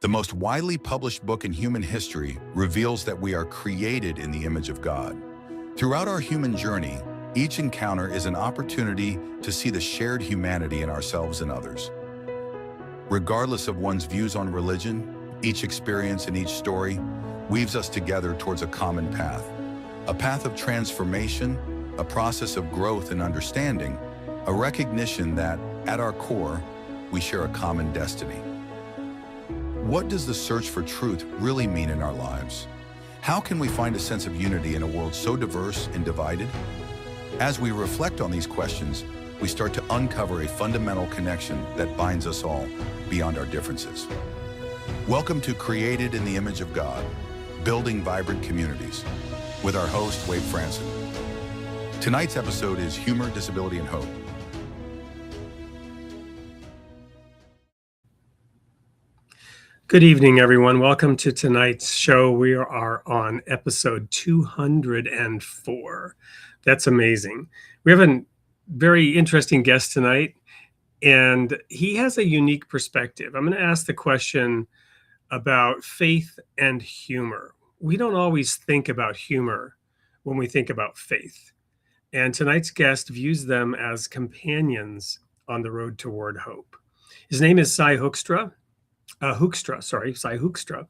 The most widely published book in human history reveals that we are created in the image of God. Throughout our human journey, each encounter is an opportunity to see the shared humanity in ourselves and others. Regardless of one's views on religion, each experience and each story weaves us together towards a common path. A path of transformation, a process of growth and understanding, a recognition that, at our core, we share a common destiny. What does the search for truth really mean in our lives? How can we find a sense of unity in a world so diverse and divided? As we reflect on these questions, we start to uncover a fundamental connection that binds us all beyond our differences. Welcome to Created in the Image of God, Building Vibrant Communities, with our host, Wade Franson. Tonight's episode is Humor, Disability, and Hope. Good evening, everyone. Welcome to tonight's show. We are on episode 204. That's amazing. We have a very interesting guest tonight, and he has a unique perspective. I'm going to ask the question about faith and humor. We don't always think about humor when we think about faith, and tonight's guest views them as companions on the road toward hope. His name is Sy Hoekstra. Sy Hoekstra.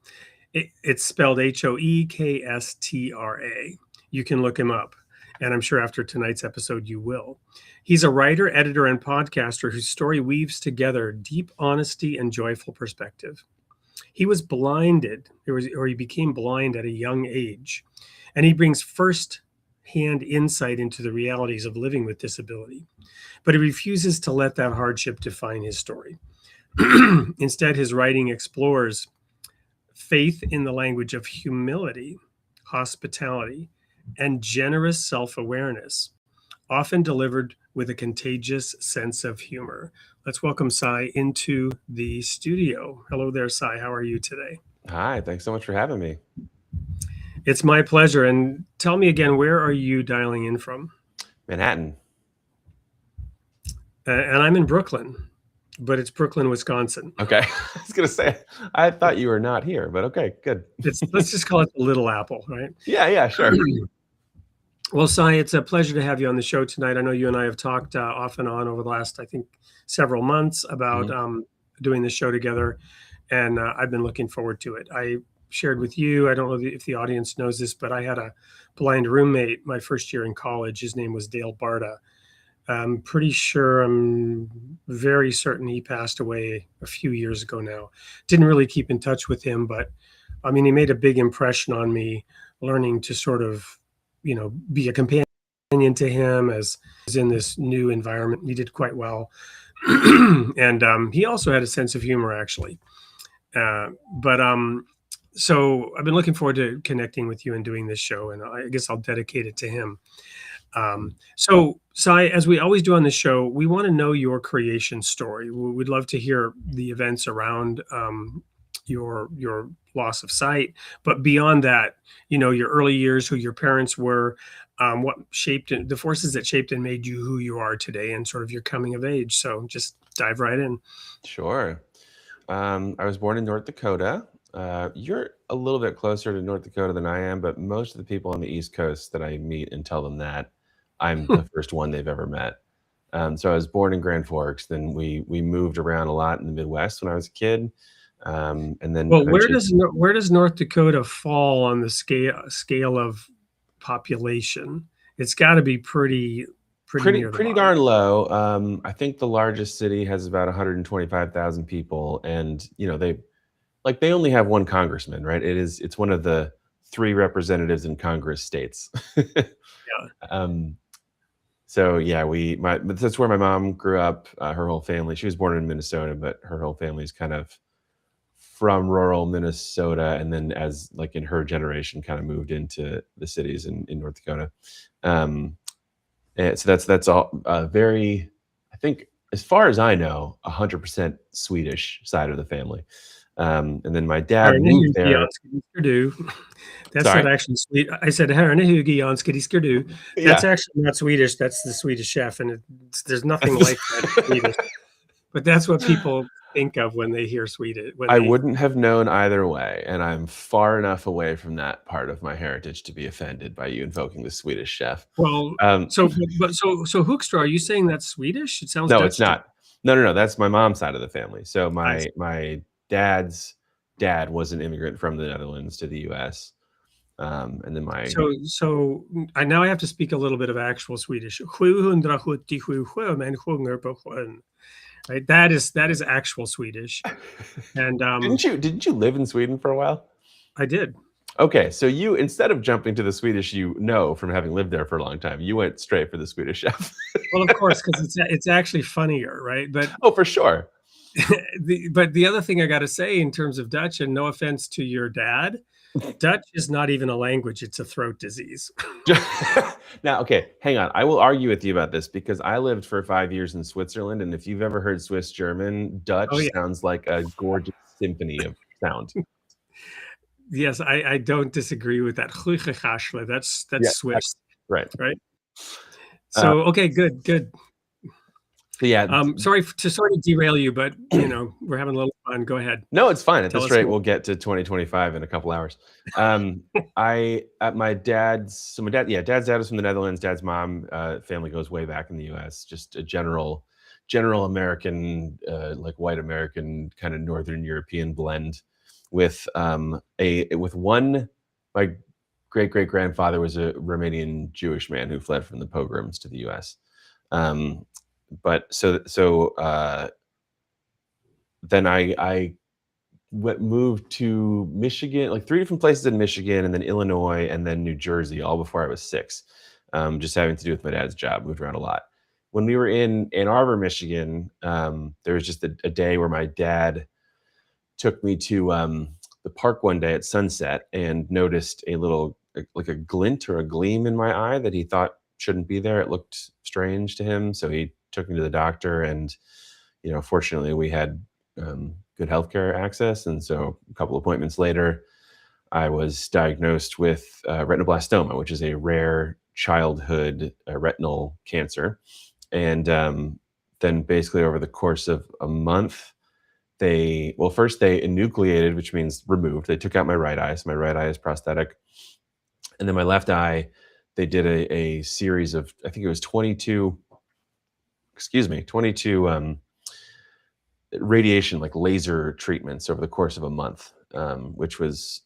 It's spelled Hoekstra. You can look him up, and I'm sure after tonight's episode you will. He's a writer, editor, and podcaster whose story weaves together deep honesty and joyful perspective. He was blinded, or he became blind at a young age, and he brings first-hand insight into the realities of living with disability. But he refuses to let that hardship define his story. Instead, his writing explores faith in the language of humility, hospitality, and generous self-awareness, often delivered with a contagious sense of humor. Let's welcome Sy into the studio. Hello there, Sy. How are you today? Hi, thanks so much for having me. It's my pleasure. And tell me again, where are you dialing in from? Manhattan. And I'm in Brooklyn. But it's Brooklyn, Wisconsin. Okay. I was going to say, I thought you were not here, but okay, good. Let's just call it the Little Apple, right? Yeah, sure. Well, Sy, it's a pleasure to have you on the show tonight. I know you and I have talked off and on over the last, I think, several months about doing this show together, and I've been looking forward to it. I shared with you, I don't know if the audience knows this, but I had a blind roommate my first year in college. His name was Dale Barta. I'm very certain he passed away a few years ago now. Didn't really keep in touch with him, but I mean, he made a big impression on me, learning to sort of, be a companion to him as in this new environment. He did quite well. And he also had a sense of humor, actually. So I've been looking forward to connecting with you and doing this show, and I guess I'll dedicate it to him. So, Sy, as we always do on the show, we want to know your creation story. We'd love to hear the events around your loss of sight, but beyond that, your early years, who your parents were, what shaped the forces that shaped and made you who you are today, and sort of your coming of age. So just dive right in. Sure. I was born in North Dakota. You're a little bit closer to North Dakota than I am, but most of the people on the East Coast that I meet and tell them that, I'm the first one they've ever met. So I was born in Grand Forks. Then we moved around a lot in the Midwest when I was a kid. And then, well, where does North Dakota fall on the scale of population? It's got to be pretty darn low. I think the largest city has about 125,000 people, and they only have one congressman, right? It's one of the 3 representatives in Congress states. Yeah. So yeah, that's where my mom grew up. Her whole family. She was born in Minnesota, but her whole family is kind of from rural Minnesota, and then as in her generation, kind of moved into the cities in North Dakota. And so that's all very, I think, as far as I know, 100% Swedish side of the family. And then my dad moved there. That's not actually sweet. I said, that's actually not Swedish. That's the Swedish chef. And there's nothing like that in Swedish. But that's what people think of when they hear Swedish? I wouldn't have known either way, and I'm far enough away from that part of my heritage to be offended by you invoking the Swedish chef. Well, Um, so Hoekstra, are you saying that's Swedish? It sounds no, Dutch it's to me. not. No. That's my mom's side of the family. So I see. my dad's dad was an immigrant from the Netherlands to the U.S. And then my I now have to speak a little bit of actual Swedish. 777 sjömän sjunger på sjön. Right? That is actual Swedish. And didn't you live in Sweden for a while? I did. Okay, so you, instead of jumping to the Swedish from having lived there for a long time, you went straight for the Swedish chef. Well, of course, because it's actually funnier, right? But Oh, for sure. the other thing I got to say in terms of Dutch, and no offense to your dad, Dutch is not even a language; it's a throat disease. Now, okay, hang on. I will argue with you about this because I lived for 5 years in Switzerland, and if you've ever heard Swiss German, Dutch Oh yeah, sounds like a gorgeous symphony of sound. yes, I don't disagree with that. That's Yeah, Swiss, right. right? Uh, So okay, good. So yeah, Sorry to derail you, but we're having a little fun. Go ahead. no, it's fine. At Tell this us rate, more. we'll get to 2025 in a couple hours. My dad's dad was from the Netherlands. Dad's mom family goes way back in the U.S. Just a general American, like white American kind of Northern European blend. With one, my great grandfather was a Romanian Jewish man who fled from the pogroms to the U.S. But then I moved to Michigan, like 3 different places in Michigan, and then Illinois, and then New Jersey, all before I was 6. Just having to do with my dad's job, moved around a lot. When we were in Ann Arbor, Michigan, there was just a day where my dad took me to the park one day at sunset and noticed like a glint or a gleam in my eye that he thought shouldn't be there. It looked strange to him, so he took me to the doctor, and fortunately we had good healthcare access, and so a couple appointments later I was diagnosed with retinoblastoma, which is a rare childhood retinal cancer. And then basically over the course of a month, first they enucleated, which means removed. They took out my right eye, so my right eye is prosthetic. And then my left eye, they did a series of, I think it was 22 radiation, like laser treatments over the course of a month, which was,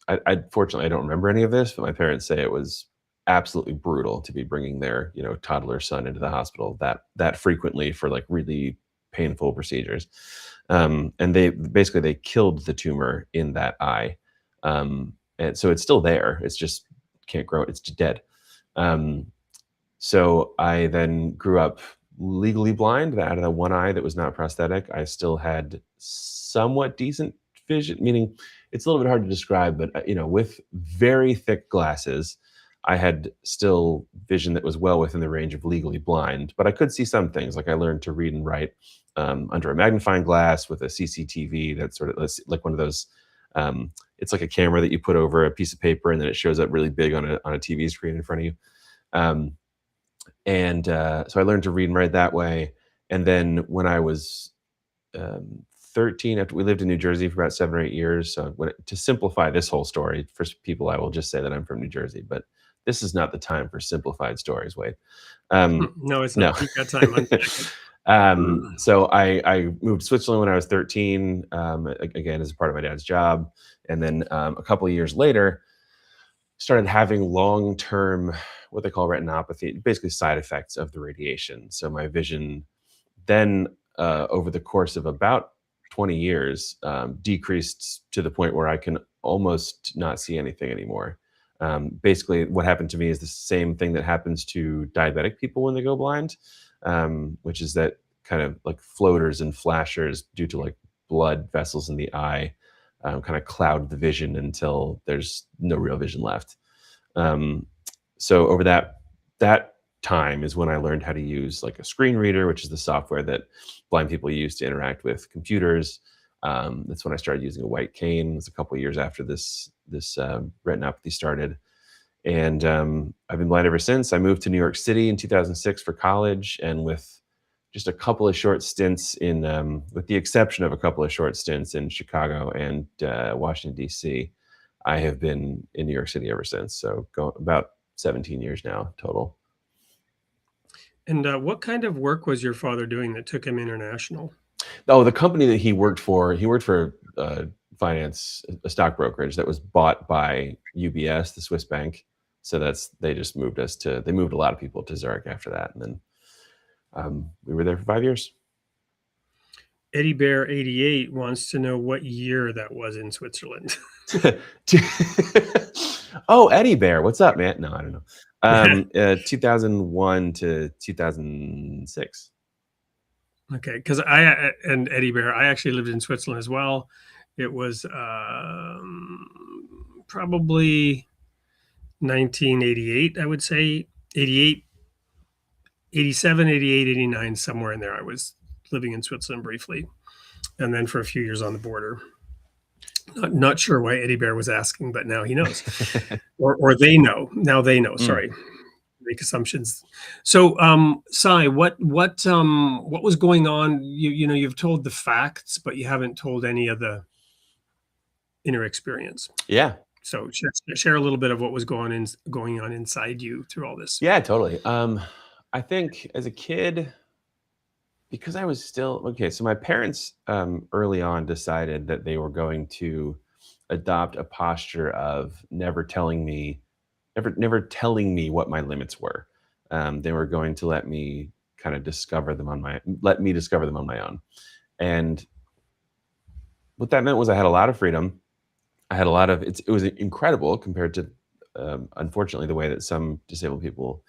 fortunately, I don't remember any of this, but my parents say it was absolutely brutal to be bringing their, toddler son into the hospital that frequently for like really painful procedures. And they killed the tumor in that eye. And so it's still there. It's just can't grow. It's dead. So I then grew up legally blind. Out of the one eye that was not prosthetic, I still had somewhat decent vision, meaning it's a little bit hard to describe, but with very thick glasses, I had still vision that was well within the range of legally blind, but I could see some things. Like I learned to read and write under a magnifying glass with a CCTV. That's sort of like one of those. It's like a camera that you put over a piece of paper, and then it shows up really big on a TV screen in front of you. So I learned to read and write that way. And then when I was 13, after we lived in New Jersey for about 7 or 8 years. So to simplify this whole story, for people, I will just say that I'm from New Jersey, but this is not the time for simplified stories, Wade. No, it's not. You've got time. So I moved to Switzerland when I was 13, again, as a part of my dad's job. And then a couple of years later, started having long-term, what they call retinopathy, basically side effects of the radiation. So my vision then, over the course of about 20 years, decreased to the point where I can almost not see anything anymore. Basically, what happened to me is the same thing that happens to diabetic people when they go blind, which is that kind of like floaters and flashers due to like blood vessels in the eye kind of cloud the vision until there's no real vision left. So over that time is when I learned how to use like a screen reader, which is the software that blind people use to interact with computers. That's when I started using a white cane. It was a couple of years after this retinopathy started. And I've been blind ever since. I moved to New York City in 2006 for college. And with just a couple of short stints in, with the exception of a couple of short stints in Chicago and Washington, D.C., I have been in New York City ever since. So about 17 years now total. And what kind of work was your father doing that took him international? Oh, the company that he worked for finance, a stock brokerage that was bought by UBS, the Swiss bank. So they just moved they moved a lot of people to Zurich after that. And then we were there for 5 years. Eddie Bear 88 wants to know what year that was in Switzerland. Oh, Eddie Bear, what's up, man? No, I don't know. 2001 to 2006. Okay, because I and Eddie Bear, I actually lived in Switzerland as well. It was probably 1988, I would say. 88, 87, 88, 89, somewhere in there. I was living in Switzerland briefly, and then for a few years on the border. Not sure why Eddie Bear was asking, but now he knows, or they know. Now they know. Sorry, make assumptions. So, Sy, what was going on? You've told the facts, but you haven't told any of the inner experience. Yeah. So share a little bit of what was going on inside you through all this. Yeah, totally. I think as a kid, because I was still okay. So my parents early on decided that they were going to adopt a posture of never telling me what my limits were. They were going to let me discover them on my own. And what that meant was I had a lot of freedom. I had a lot of it was incredible compared to unfortunately the way that some disabled people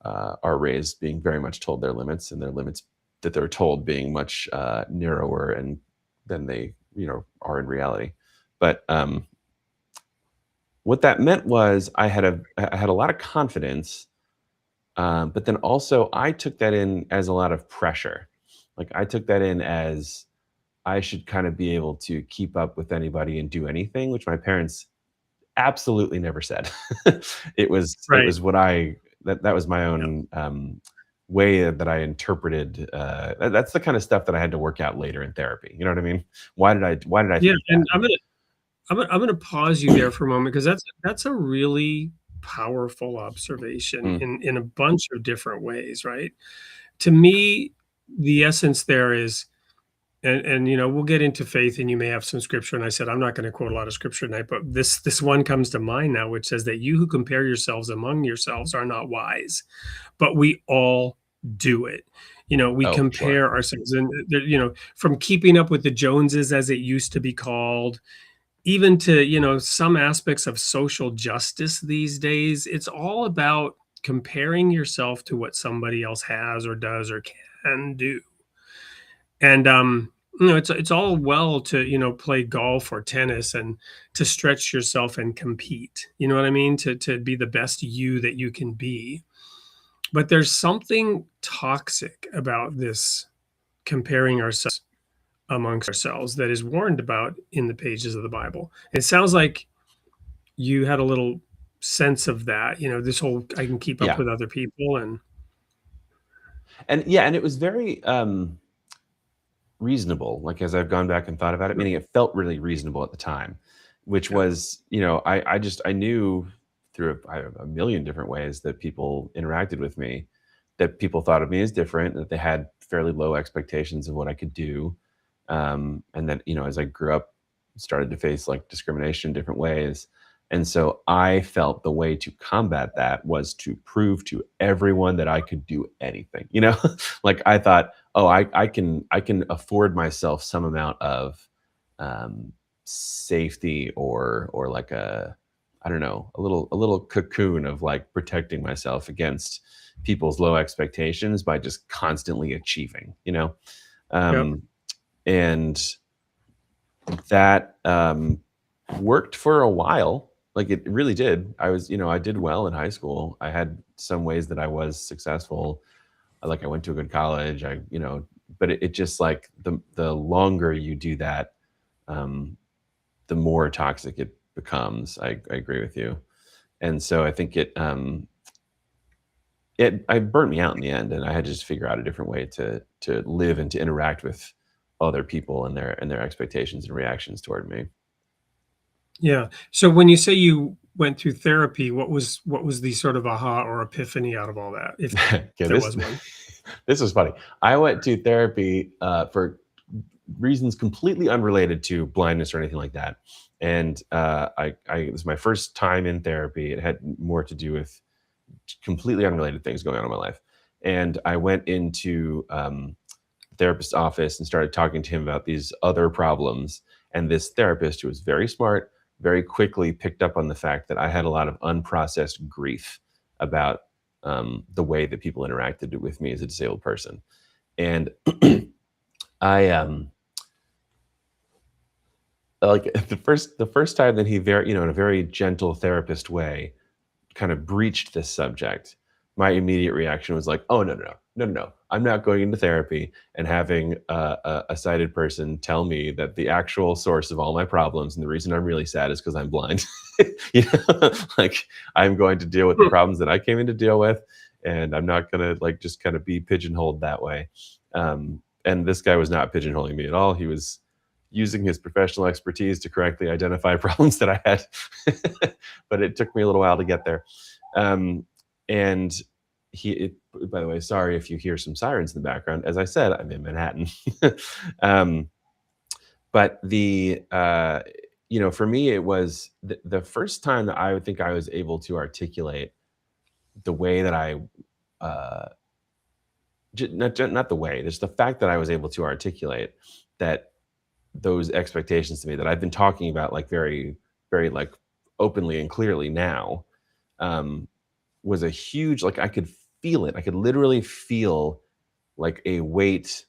are raised, being very much told their limits, and their limits that they're told being much narrower and than they are in reality. But what that meant was I had a lot of confidence, but then also I took that in as a lot of pressure. Like I took that in as I should kind of be able to keep up with anybody and do anything, which my parents absolutely never said. It was what that was my own way that I interpreted. That's the kind of stuff that I had to work out later in therapy. You know what I mean? Why did I Yeah, think and that? I'm gonna pause you there for a moment, because that's a really powerful observation in a bunch of different ways, right? To me, the essence there is, and we'll get into faith, and you may have some scripture. And I said I'm not going to quote a lot of scripture tonight, but this one comes to mind now, which says that you who compare yourselves among yourselves are not wise, but we all do it. We Oh, compare sure. ourselves, and from keeping up with the Joneses, as it used to be called, even to some aspects of social justice these days. It's all about comparing yourself to what somebody else has or does or can do. And it's all well to play golf or tennis and to stretch yourself and compete, you know what I mean, to be the best you that you can be. But there's something toxic about this comparing ourselves amongst ourselves that is warned about in the pages of the Bible. It sounds like you had a little sense of that, this whole I can keep up Yeah. with other people. And it was very reasonable. Like as I've gone back and thought about it, meaning it felt really reasonable at the time, which was, I knew through a million different ways that people interacted with me, that people thought of me as different, that they had fairly low expectations of what I could do. And then, as I grew up, started to face like discrimination in different ways. And so I felt the way to combat that was to prove to everyone that I could do anything, like I thought, oh, I can afford myself some amount of safety or like I don't know, a little cocoon of like protecting myself against people's low expectations by just constantly achieving, and that worked for a while. Like it really did. I did well in high school. I had some ways that I was successful. Like I went to a good college. But it just like the longer you do that, the more toxic it becomes. I agree with you. And so I think I burnt me out in the end, and I had to just figure out a different way to live and to interact with other people and their expectations and reactions toward me. Yeah. So when you say you went through therapy, what was the sort of aha or epiphany out of all that, if Okay, there this was one? this was funny. I went to therapy for reasons completely unrelated to blindness or anything like that. And it was my first time in therapy. It had more to do with completely unrelated things going on in my life. And I went into the therapist's office and started talking to him about these other problems. And this therapist, who was very smart, very quickly picked up on the fact that I had a lot of unprocessed grief about the way that people interacted with me as a disabled person. And I like the first time that he very, in a very gentle therapist way, kind of breached this subject, my immediate reaction was like, "Oh, no, no, no, no, no, no. I'm not going into therapy and having a sighted person tell me that the actual source of all my problems and the reason I'm really sad is because I'm blind." Like, I'm going to deal with the Hmm. problems that I came in to deal with, and I'm not gonna like just kind of be pigeonholed that way. And this guy was not pigeonholing me at all. He was using his professional expertise to correctly identify problems that I had, but it took me a little while to get there. Um, and by the way, sorry if you hear some sirens in the background. As I said, I'm in Manhattan. um, but for me, it was the first time that I would think I was able to articulate the way that I, uh, not the way, just the fact that I was able to articulate that those expectations to me that I've been talking about like very, very like openly and clearly now, um, was a huge, like I could feel it. I could literally feel like a weight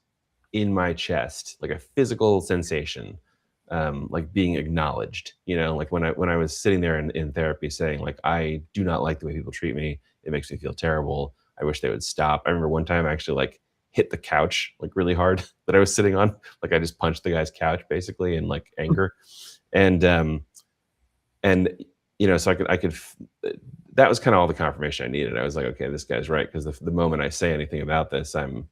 in my chest, like a physical sensation, like being acknowledged. Like when I was sitting there in therapy saying like I do not like the way people treat me. It makes me feel terrible. I wish they would stop. I remember one time I actually like hit the couch like really hard that I was sitting on. Like I just punched the guy's couch basically in like anger. And so that was kind of all the confirmation I needed. I was like, okay, this guy's right, because the moment I say anything about this, I'm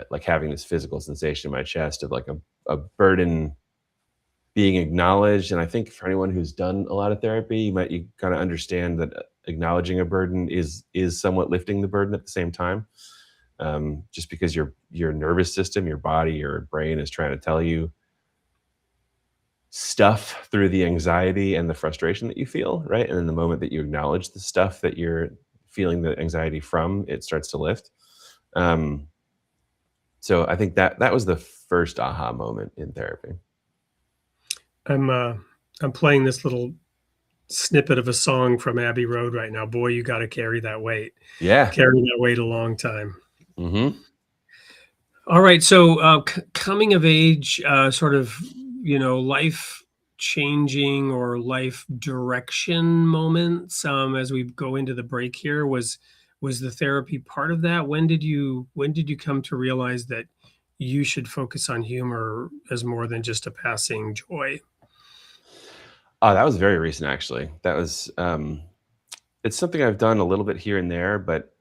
like having this physical sensation in my chest of like a burden being acknowledged. And I think for anyone who's done a lot of therapy, you kind of understand that acknowledging a burden is somewhat lifting the burden at the same time. Just because your nervous system, your body, your brain is trying to tell you stuff through the anxiety and the frustration that you feel, right? And then the moment that you acknowledge the stuff that you're feeling the anxiety from, it starts to lift. Um, so I think that was the first aha moment in therapy. I'm uh I'm playing this little snippet of a song from Abbey Road right now. Boy, you got to carry that weight. Yeah. Carry that weight a long time. Hmm. All right. So, coming of age, sort of, life changing or life direction moments. As we go into the break here, was the therapy part of that? When did you come to realize that you should focus on humor as more than just a passing joy? Oh, that was very recent, actually. That was it's something I've done a little bit here and there, but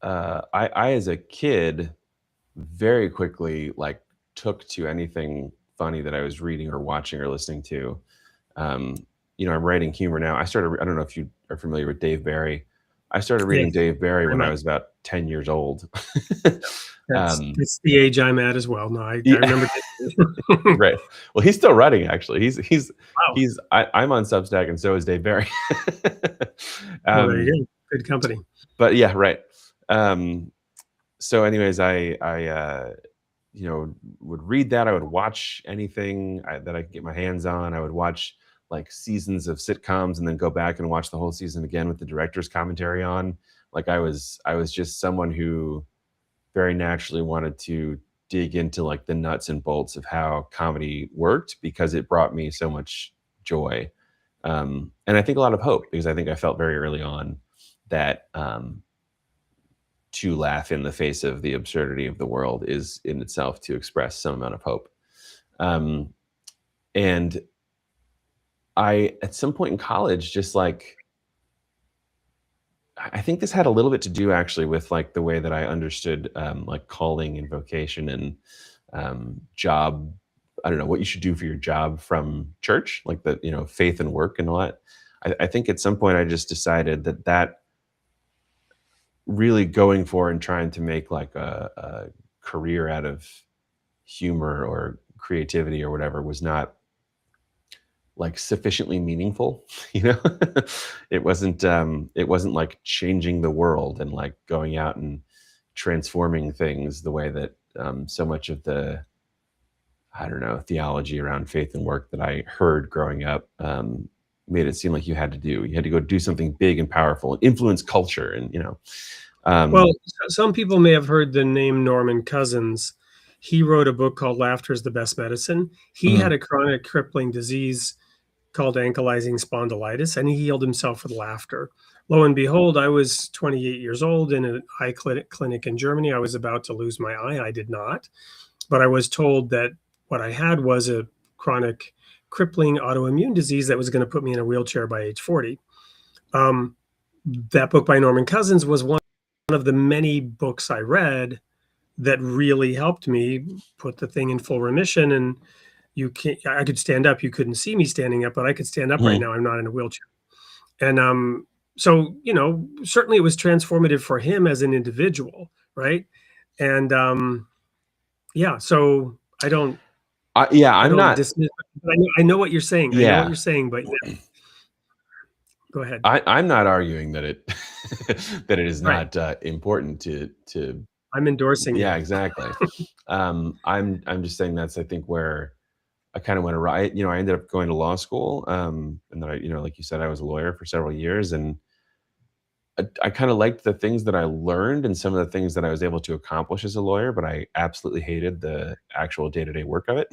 I as a kid very quickly like took to anything funny that I was reading or watching or listening to. Um, I'm writing humor now. I don't know if you are familiar with Dave Barry. I started reading Yes, Dave Barry very when I much. was about 10 years old. That's um, that's the age I'm at as well. No, I yeah, remember. Wow. right. Well, he's still writing actually. I'm on Substack and so is Dave Barry. Well, there um, you go. Good company. but yeah, right. Um, so anyways, I would read that. I would watch anything that I could get my hands on. I would watch like seasons of sitcoms and then go back and watch the whole season again with the director's commentary on. Like I was just someone who very naturally wanted to dig into like the nuts and bolts of how comedy worked because it brought me so much joy. And I think a lot of hope, because I think I felt very early on that to laugh in the face of the absurdity of the world is in itself to express some amount of hope. Um, and I, at some point in college, just like I think this had a little bit to do actually with like the way that I understood like calling and vocation and job. I don't know what you should do for your job from church, like the, you know, faith and work and all that. I think at some point I just decided that really going for and trying to make like a career out of humor or creativity or whatever was not like sufficiently meaningful. You know, it wasn't like changing the world and like going out and transforming things the way that so much of the, I don't know, theology around faith and work that I heard growing up made it seem like you had to do. You had to go do something big and powerful and influence culture, and you know. Well, some people may have heard the name Norman Cousins. He wrote a book called Laughter is the Best Medicine. He had a chronic crippling disease called ankylosing spondylitis, and he healed himself with laughter. Lo and behold, I was 28 years old in an eye clinic in Germany. I was about to lose my eye. I did not, but I was told that what I had was a chronic crippling autoimmune disease that was going to put me in a wheelchair by age 40. That book by Norman Cousins was one of the many books I read that really helped me put the thing in full remission. And I could stand up. You couldn't see me standing up, but I could stand up right now. I'm not in a wheelchair. And so, you know, certainly it was transformative for him as an individual, right? And yeah, so I don't. I'm not dismiss, but I know what you're saying. Yeah. I know what you're saying, but yeah. Go ahead. I'm not arguing that it that it is not important to. I'm endorsing. Yeah, you. Exactly. I'm just saying that's, I think, where I kind of went awry. You know, I ended up going to law school, and then I, you know, like you said, I was a lawyer for several years, and I kind of liked the things that I learned and some of the things that I was able to accomplish as a lawyer, but I absolutely hated the actual day-to-day work of it.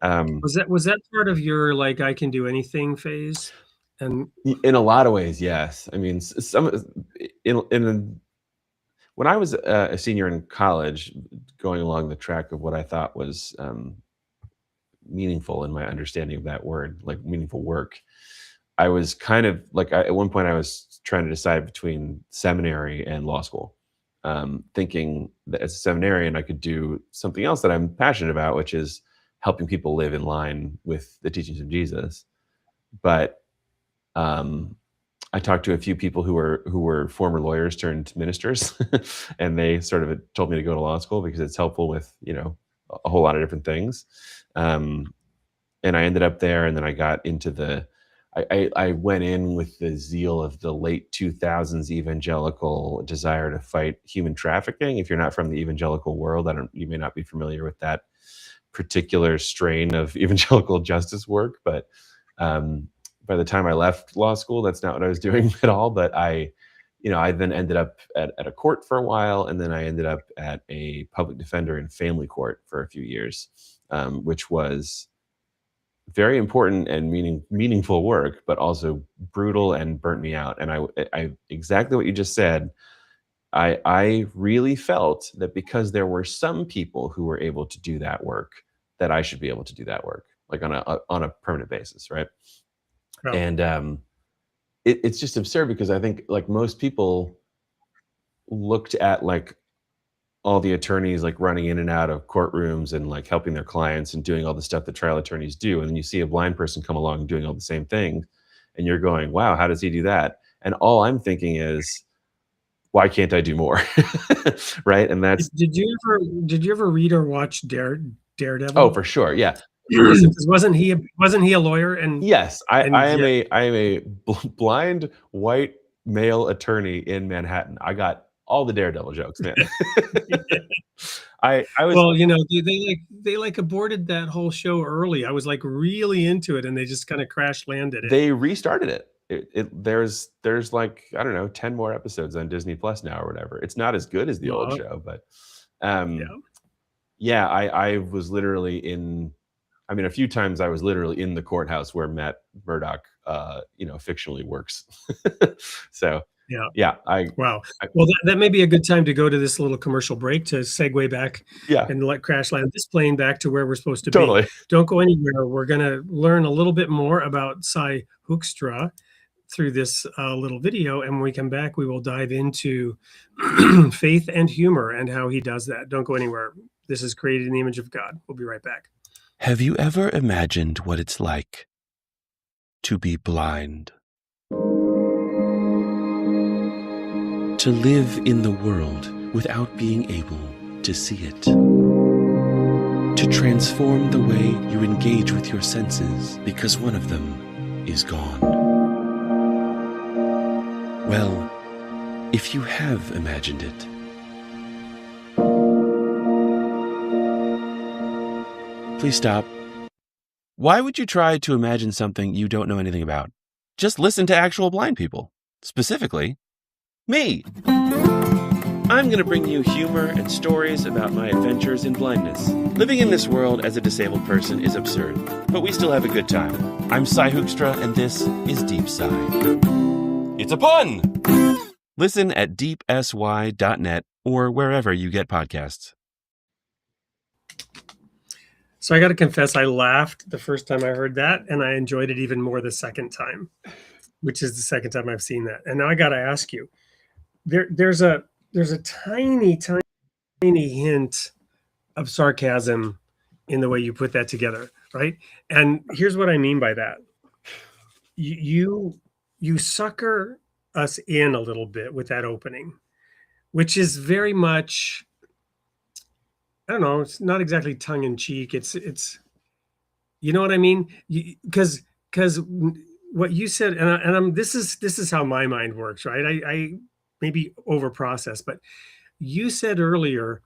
Was that part of your like I can do anything phase? And in a lot of ways, yes. I mean, when I was a senior in college, going along the track of what I thought was meaningful in my understanding of that word, like meaningful work, I was kind of like, at one point I was trying to decide between seminary and law school, thinking that as a seminarian I could do something else that I'm passionate about, which is helping people live in line with the teachings of Jesus. But I talked to a few people who were former lawyers turned ministers, and they sort of told me to go to law school because it's helpful with, you know, a whole lot of different things. And I ended up there, and then I got into I went in with the zeal of the late 2000s evangelical desire to fight human trafficking. If you're not from the evangelical world, you may not be familiar with that particular strain of evangelical justice work, but by the time I left law school, that's not what I was doing at all. But I then ended up at a court for a while, and then I ended up at a public defender in family court for a few years, which was very important and meaningful work, but also brutal and burnt me out. And I exactly what you just said. I really felt that because there were some people who were able to do that work, that I should be able to do that work, like on a permanent basis, right? Oh. And it's just absurd because I think like most people looked at like all the attorneys like running in and out of courtrooms and like helping their clients and doing all the stuff that trial attorneys do. And then you see a blind person come along doing all the same thing, and you're going, wow, how does he do that? And all I'm thinking is, why can't I do more? Right. And that's. Did you ever read or watch Daredevil? Oh, for sure. Yeah. Wasn't he a lawyer? And yes, I am a blind white male attorney in Manhattan. I got all the Daredevil jokes, man. I was, well, you know, they aborted that whole show early. I was like really into it, and they just kind of crash landed it. They restarted it. There's like, I don't know, 10 more episodes on Disney Plus now or whatever. It's not as good as the old show, but yeah, I was literally a few times I was literally in the courthouse where Matt Murdock, fictionally works. So yeah. Wow. Well, that may be a good time to go to this little commercial break to segue back and let crash land this plane back to where we're supposed to be. Don't go anywhere. We're going to learn a little bit more about Sy Hoekstra, through this little video. And when we come back, we will dive into faith and humor and how he does that. Don't go anywhere. This is Created in the Image of God. We'll be right back. Have you ever imagined what it's like to be blind? To live in the world without being able to see it? To transform the way you engage with your senses because one of them is gone? Well, if you have imagined it, please stop. Why would you try to imagine something you don't know anything about? Just listen to actual blind people. Specifically, me. I'm going to bring you humor and stories about my adventures in blindness. Living in this world as a disabled person is absurd, but we still have a good time. I'm Sy Hoekstra, and this is Deep Sy. It's a pun! Listen at deepsy.net or wherever you get podcasts. So I got to confess, I laughed the first time I heard that, and I enjoyed it even more the second time, which is the second time I've seen that. And now I got to ask you, there's a tiny hint of sarcasm in the way you put that together, right? And here's what I mean by that. You sucker us in a little bit with that opening, which is very much, I don't know, it's not exactly tongue in cheek. It's you know what I mean? Because what you said, and this is how my mind works, right? I maybe over process, but you said earlier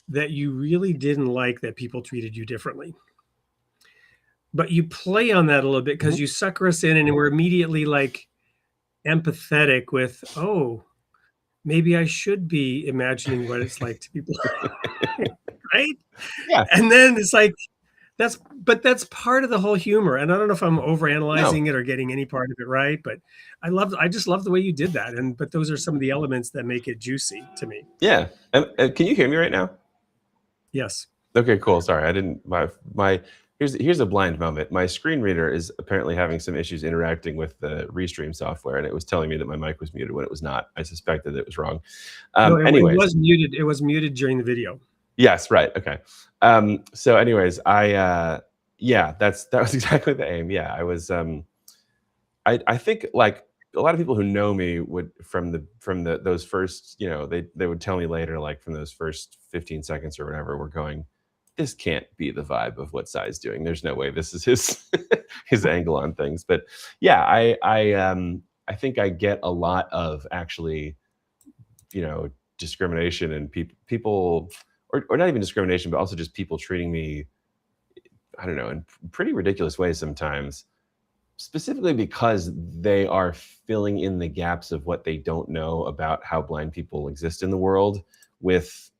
that you really didn't like that people treated you differently. But you play on that a little bit because you sucker us in and we're immediately like empathetic with, oh, maybe I should be imagining what it's like to be blind. Right? Yeah. And then it's like, that's part of the whole humor. And I don't know if I'm overanalyzing it or getting any part of it right, but I just love the way you did that. But those are some of the elements that make it juicy to me. Yeah. Can you hear me right now? Yes. Okay, cool. Sorry, I didn't. Here's a blind moment. My screen reader is apparently having some issues interacting with the Restream software, and it was telling me that my mic was muted when it was not. I suspected it was wrong. Anyways, it was muted. It was muted during the video. Yes, right. Okay. So anyways, that was exactly the aim. Yeah, I was I think like a lot of people who know me would from those first, they would tell me later, like from those first 15 seconds or whatever, we're going, this can't be the vibe of what Sy's doing. There's no way this is his his angle on things. But yeah, I think I get a lot of actually, discrimination and people or not even discrimination, but also just people treating me, I don't know, in pretty ridiculous ways sometimes, specifically because they are filling in the gaps of what they don't know about how blind people exist in the world with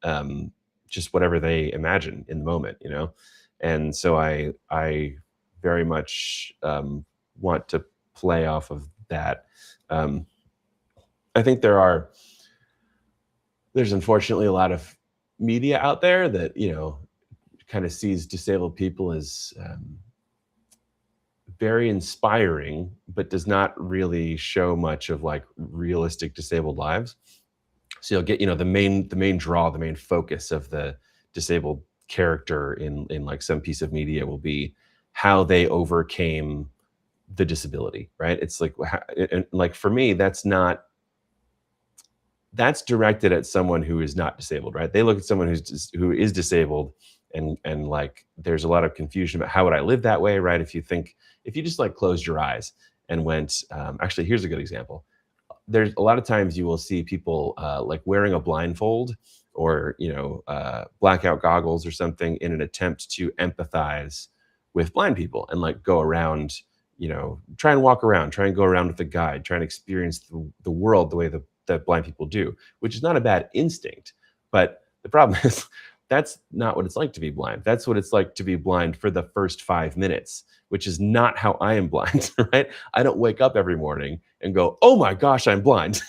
just whatever they imagine in the moment, And so I very much want to play off of that. I think there's unfortunately a lot of media out there that, kind of sees disabled people as very inspiring, but does not really show much of like realistic disabled lives. So you'll get, the main draw, the main focus of the disabled character in like some piece of media will be how they overcame the disability, right? It's like, and like for me, that's directed at someone who is not disabled, right? They look at someone who is disabled and like there's a lot of confusion about how would I live that way, right? If you just like closed your eyes and went, actually, here's a good example. There's a lot of times you will see people like wearing a blindfold or, blackout goggles or something in an attempt to empathize with blind people and like go around, try and walk around, try and go around with a guide, try and experience the world the way that blind people do, which is not a bad instinct. But the problem is that's not what it's like to be blind. That's what it's like to be blind for the first 5 minutes, which is not how I am blind, right? I don't wake up every morning and go, oh my gosh, I'm blind,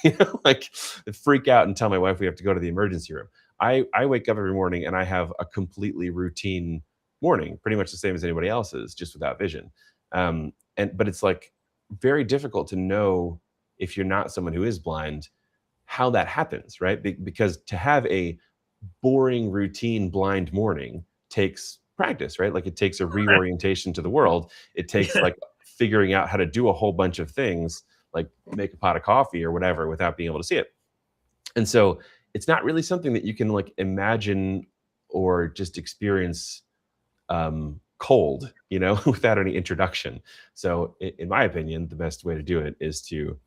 like freak out and tell my wife we have to go to the emergency room. I wake up every morning and I have a completely routine morning, pretty much the same as anybody else's, just without vision. But it's like very difficult to know if you're not someone who is blind, how that happens, right? Because to have a boring routine blind morning takes practice, right? Like it takes a reorientation to the world. It takes like figuring out how to do a whole bunch of things, like make a pot of coffee or whatever without being able to see it. And so it's not really something that you can like imagine or just experience cold, without any introduction. So in my opinion, the best way to do it is to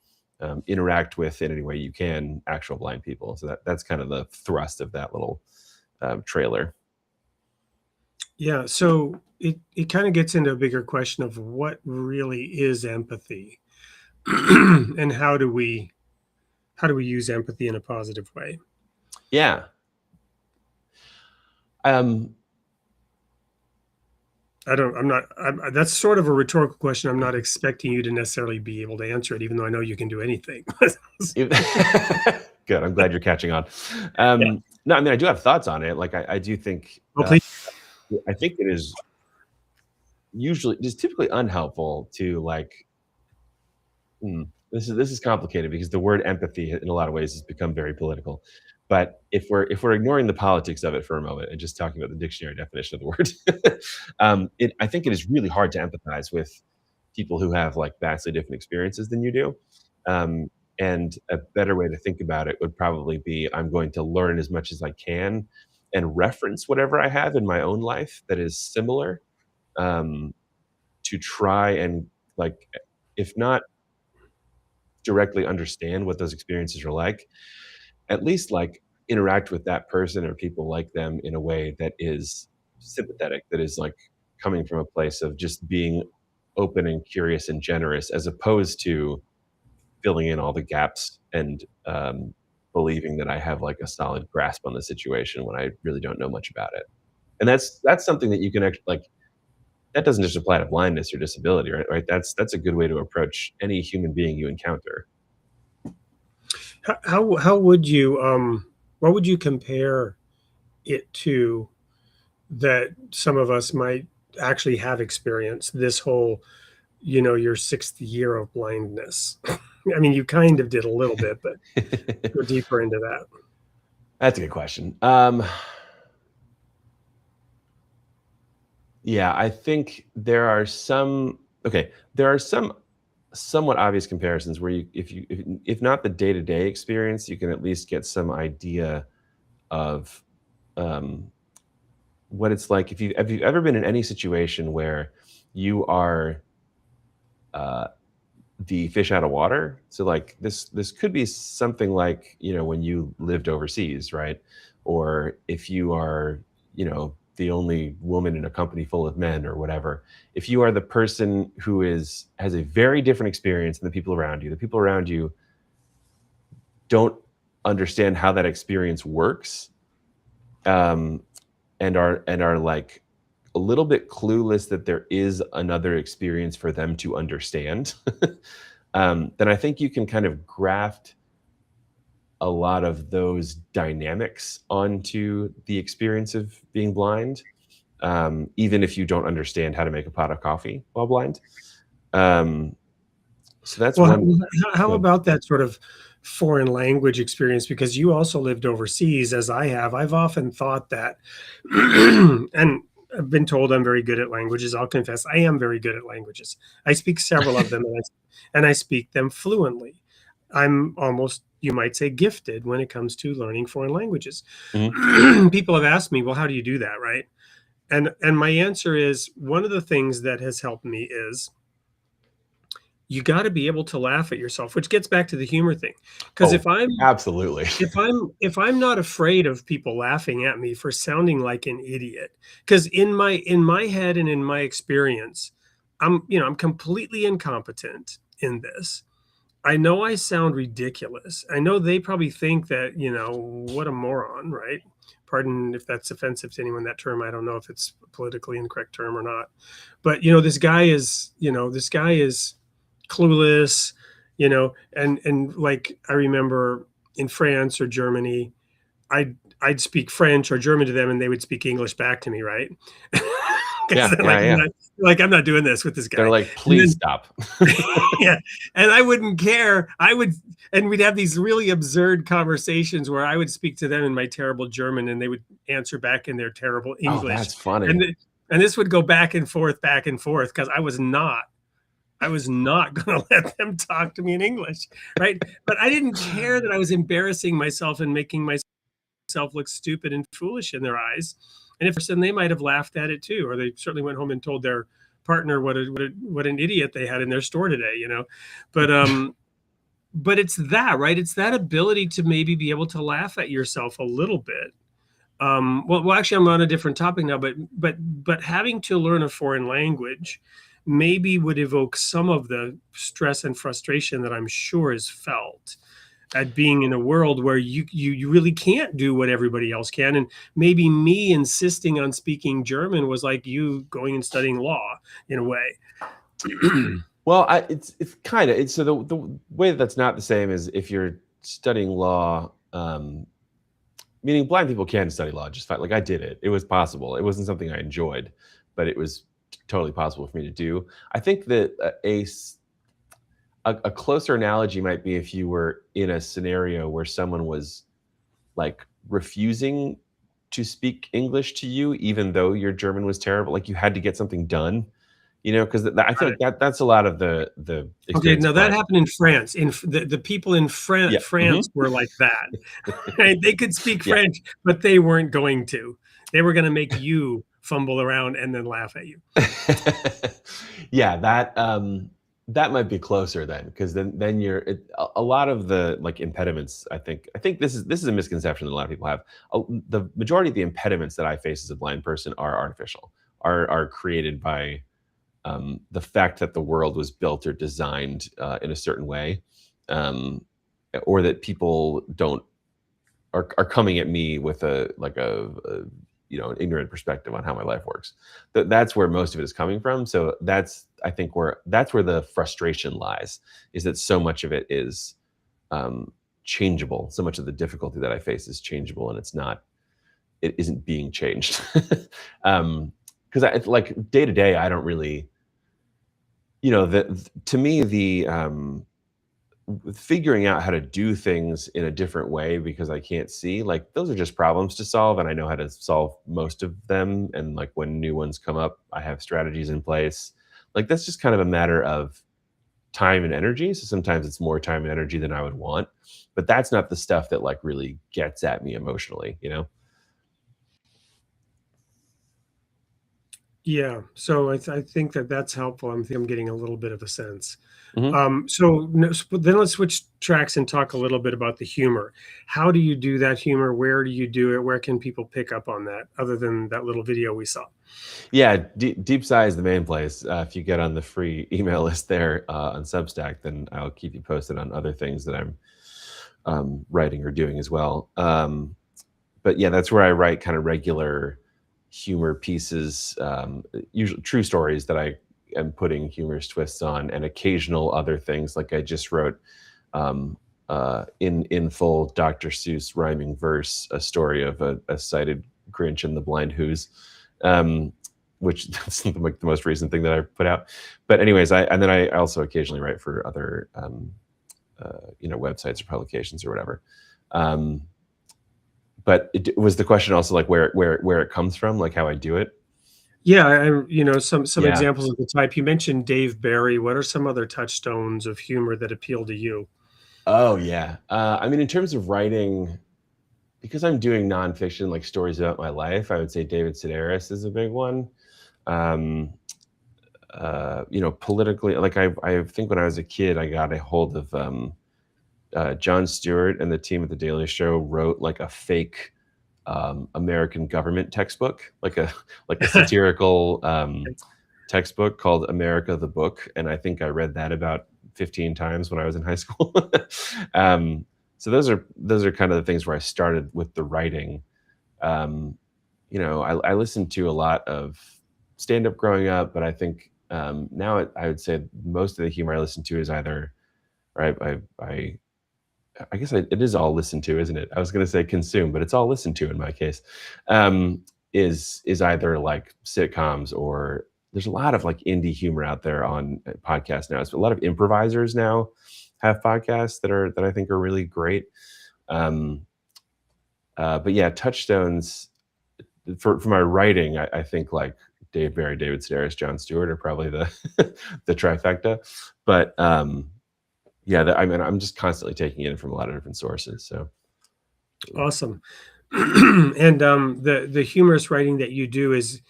interact with, in any way you can, actual blind people. So that's kind of the thrust of that little trailer. Yeah, so it kind of gets into a bigger question of what really is empathy, and how do we use empathy in a positive way? Yeah. That's sort of a rhetorical question. I'm not expecting you to necessarily be able to answer it, even though I know you can do anything. Good. I'm glad you're catching on. No, I mean, I do have thoughts on it. Like, I do think, Well, please. I think it is typically unhelpful to like, this is complicated because the word empathy in a lot of ways has become very political. But if we're ignoring the politics of it for a moment and just talking about the dictionary definition of the word, I think it is really hard to empathize with people who have like vastly different experiences than you do. And a better way to think about it would probably be, I'm going to learn as much as I can and reference whatever I have in my own life that is similar, to try and, like, if not directly understand what those experiences are like, at least like interact with that person or people like them in a way that is sympathetic, that is like coming from a place of just being open and curious and generous, as opposed to filling in all the gaps and believing that I have like a solid grasp on the situation when I really don't know much about it. And that's something that you can actually, like, that doesn't just apply to blindness or disability, right? That's a good way to approach any human being you encounter. How would you what would you compare it to that some of us might actually have experienced this whole, your 6th year of blindness? I mean, you kind of did a little bit, but go deeper into that. That's a good question. Yeah, I think there are some somewhat obvious comparisons where if not the day-to-day experience, you can at least get some idea of what it's like. If you've ever been in any situation where you are the fish out of water. So like this could be something like, when you lived overseas, right? Or if you are, the only woman in a company full of men or whatever. If you are the person who has a very different experience than the people around you don't understand how that experience works, and are like a little bit clueless that there is another experience for them to understand, then I think you can kind of graft a lot of those dynamics onto the experience of being blind, even if you don't understand how to make a pot of coffee while blind. So that's one. How about that sort of foreign language experience? Because you also lived overseas, as I have. I've often thought that, and I've been told I'm very good at languages. I'll confess, I am very good at languages. I speak several of them, and I speak them fluently. I'm almost, you might say, gifted when it comes to learning foreign languages. Mhm. People have asked me, well, how do you do that, right? And my answer is, one of the things that has helped me is you got to be able to laugh at yourself, which gets back to the humor thing. Because Absolutely. if I'm not afraid of people laughing at me for sounding like an idiot, because in my head and in my experience, I'm completely incompetent in this. I know I sound ridiculous. I know they probably think that, what a moron, right? Pardon if that's offensive to anyone, that term. I don't know if it's a politically incorrect term or not. But, this guy is clueless, and like, I remember in France or Germany, I'd speak French or German to them and they would speak English back to me, right? Yeah. like, I'm not doing this with this guy. They're like, please stop. Yeah. And I wouldn't care. And we'd have these really absurd conversations where I would speak to them in my terrible German and they would answer back in their terrible English. Oh, that's funny. And this would go back and forth because I was not going to let them talk to me in English, right? But I didn't care that I was embarrassing myself and making myself look stupid and foolish in their eyes. And if they might have laughed at it too, or they certainly went home and told their partner what an idiot they had in their store today, But it's that, right? It's that ability to maybe be able to laugh at yourself a little bit. Well, actually, I'm on a different topic now, but having to learn a foreign language maybe would evoke some of the stress and frustration that I'm sure is felt at being in a world where you really can't do what everybody else can. And maybe me insisting on speaking German was like you going and studying law in a way. Well, it's kind of, so the way that's not the same is if you're studying law, meaning blind people can study law just fine. Like I did it. It was possible. It wasn't something I enjoyed, but it was totally possible for me to do. I think that a closer analogy might be if you were in a scenario where someone was like refusing to speak English to you, even though your German was terrible, like you had to get something done, because I feel like that's a lot of the Okay, now that happened in France. The people in France were like that. Right? They could speak French, but they weren't going to. They were going to make you fumble around and then laugh at you. Yeah, that might be closer then, because then you're a lot of the like impediments. I think this is a misconception that a lot of people have. The majority of the impediments that I face as a blind person are artificial, are created by the fact that the world was built or designed in a certain way, or that people are coming at me with an ignorant perspective on how my life works. That's where most of it is coming from. So that's where the frustration lies, is that so much of it is changeable. So much of the difficulty that I face is changeable, and it isn't being changed. Because it's like day to day, I don't really, to me, the figuring out how to do things in a different way because I can't see, like those are just problems to solve, and I know how to solve most of them. And like when new ones come up, I have strategies in place. Like that's just kind of a matter of time and energy. So sometimes it's more time and energy than I would want, but that's not the stuff that like really gets at me emotionally, Yeah, so I think that's helpful. I'm getting a little bit of a sense. Mhm. So then let's switch tracks and talk a little bit about the humor. How do you do that humor? Where do you do it? Where can people pick up on that, other than that little video we saw? Yeah, Deep Sy is the main place. If you get on the free email list there on Substack, then I'll keep you posted on other things that I'm writing or doing as well. But yeah, that's where I write kind of regular humor pieces, usually true stories that I am putting humorous twists on, and occasional other things. Like I just wrote in full Dr. Seuss rhyming verse a story of a sighted Grinch and the Blind Who's, which that's like the most recent thing that I put out. But anyways, I also occasionally write for other websites or publications or whatever. But was the question also like where it comes from, like how I do it? Yeah, some examples of the type. You mentioned Dave Barry. What are some other touchstones of humor that appeal to you? Oh yeah, I mean, in terms of writing, because I'm doing nonfiction, like stories about my life, I would say David Sedaris is a big one. Politically, like I think when I was a kid, I got a hold of Jon Stewart and the team at The Daily Show wrote like a fake American government textbook, like a satirical textbook called America the Book, and I think I read that about 15 times when I was in high school. So those are kind of the things where I started with the writing. I listened to a lot of stand-up growing up, but I think now I would say most of the humor I listen to is either, or I guess it is all listened to, isn't it? I was going to say consume, but it's all listened to in my case. Is either like sitcoms or there's a lot of like indie humor out there on podcasts now. So a lot of improvisers now have podcasts that I think are really great. But yeah, touchstones for my writing, I think like Dave Barry, David Sedaris, Jon Stewart are probably the the trifecta. But yeah, I mean, I'm just constantly taking it in from a lot of different sources. So Awesome. And the humorous writing that you do is,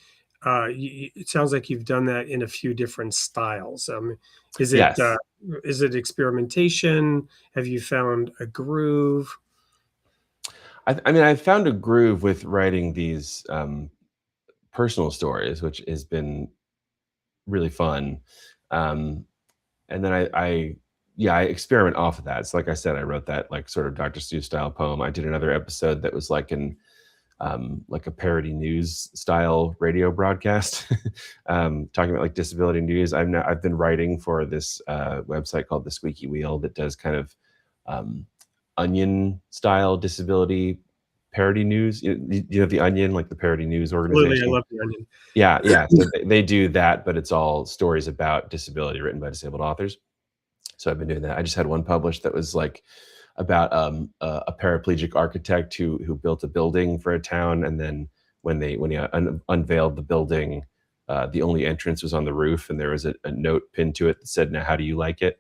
it sounds like you've done that in a few different styles. Is it yes, is it experimentation? Have you found a groove? I mean, I've found a groove with writing these personal stories, which has been really fun. Um, and then I experiment off of that. So like I said, I wrote that like sort of Dr. Seuss style poem. I did another episode that was like like a parody news style radio broadcast, talking about like disability news. I've been writing for this website called The Squeaky Wheel that does kind of Onion style disability parody news. You know the Onion, like the parody news Absolutely, I organization. love the Onion. Yeah. So they do that, but it's all stories about disability written by disabled authors. So I've been doing that. I just had one published that was like about a paraplegic architect who built a building for a town, and then when he unveiled the building, the only entrance was on the roof, and there was a note pinned to it that said, "Now, how do you like it?"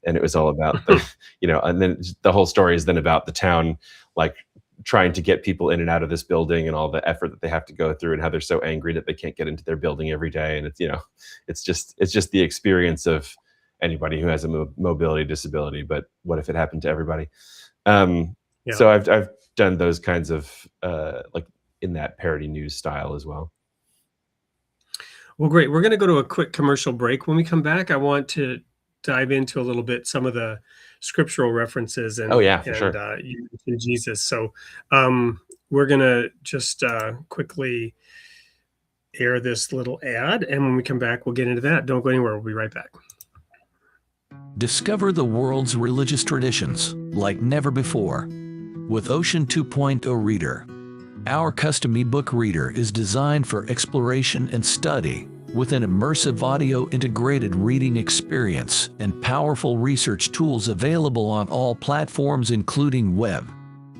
And it was all about the, and then the whole story is then about the town, like trying to get people in and out of this building and all the effort that they have to go through and how they're so angry that they can't get into their building every day. And it's just the experience of anybody who has a mobility disability, but what if it happened to everybody? So I've done those kinds of like in that parody news style as well. Well, great. We're going to go to a quick commercial break. When we come back, I want to dive into a little bit some of the scriptural references and Sure. You mentioned Jesus. So we're going to just quickly air this little ad, and when we come back, we'll get into that. Don't go anywhere. We'll be right back. Discover the world's religious traditions like never before with Ocean 2.0 Reader. Our custom ebook reader is designed for exploration and study with an immersive audio integrated reading experience and powerful research tools available on all platforms including web,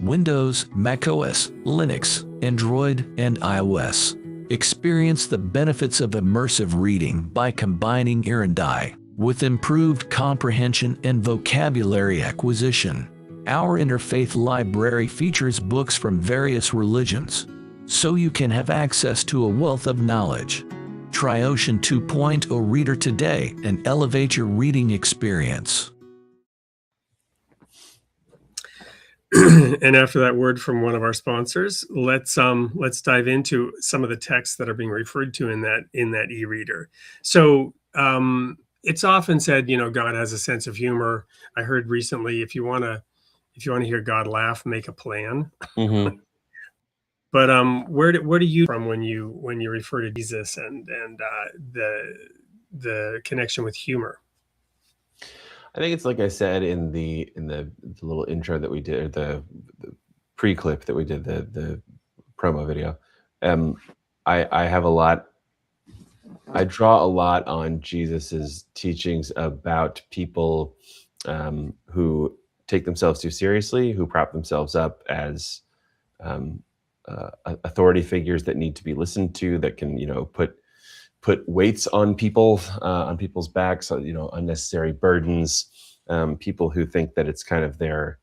Windows, macOS, Linux, Android, and iOS. Experience the benefits of immersive reading by combining ear and eye with improved comprehension and vocabulary acquisition. Our interfaith library features books from various religions, so you can have access to a wealth of knowledge. Try Ocean 2.0 Reader today and elevate your reading experience. And after that word from one of our sponsors, let's dive into some of the texts that are being referred to in that e-reader. So it's often said, God has a sense of humor. I heard recently, if you want to hear God laugh, make a plan. Mm-hmm. But where do you from when you refer to Jesus and the connection with humor? I think it's like I said in the little intro that we did, the pre-clip that we did, the promo video. I have a lot. I draw a lot on Jesus's teachings about people who take themselves too seriously, who prop themselves up as authority figures that need to be listened to, that can put weights on people's backs, unnecessary burdens. People who think that it's kind of their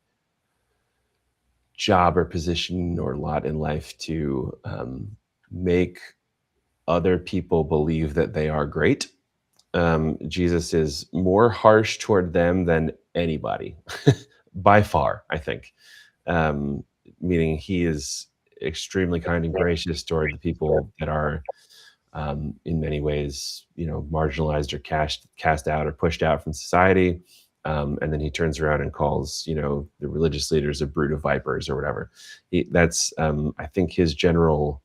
job or position or lot in life to make other people believe that they are great. Jesus is more harsh toward them than anybody, by far, I think. Meaning he is extremely kind and gracious toward the people that are in many ways, marginalized or cast out or pushed out from society. And then he turns around and calls, the religious leaders a brood of vipers or whatever. That's, I think, his general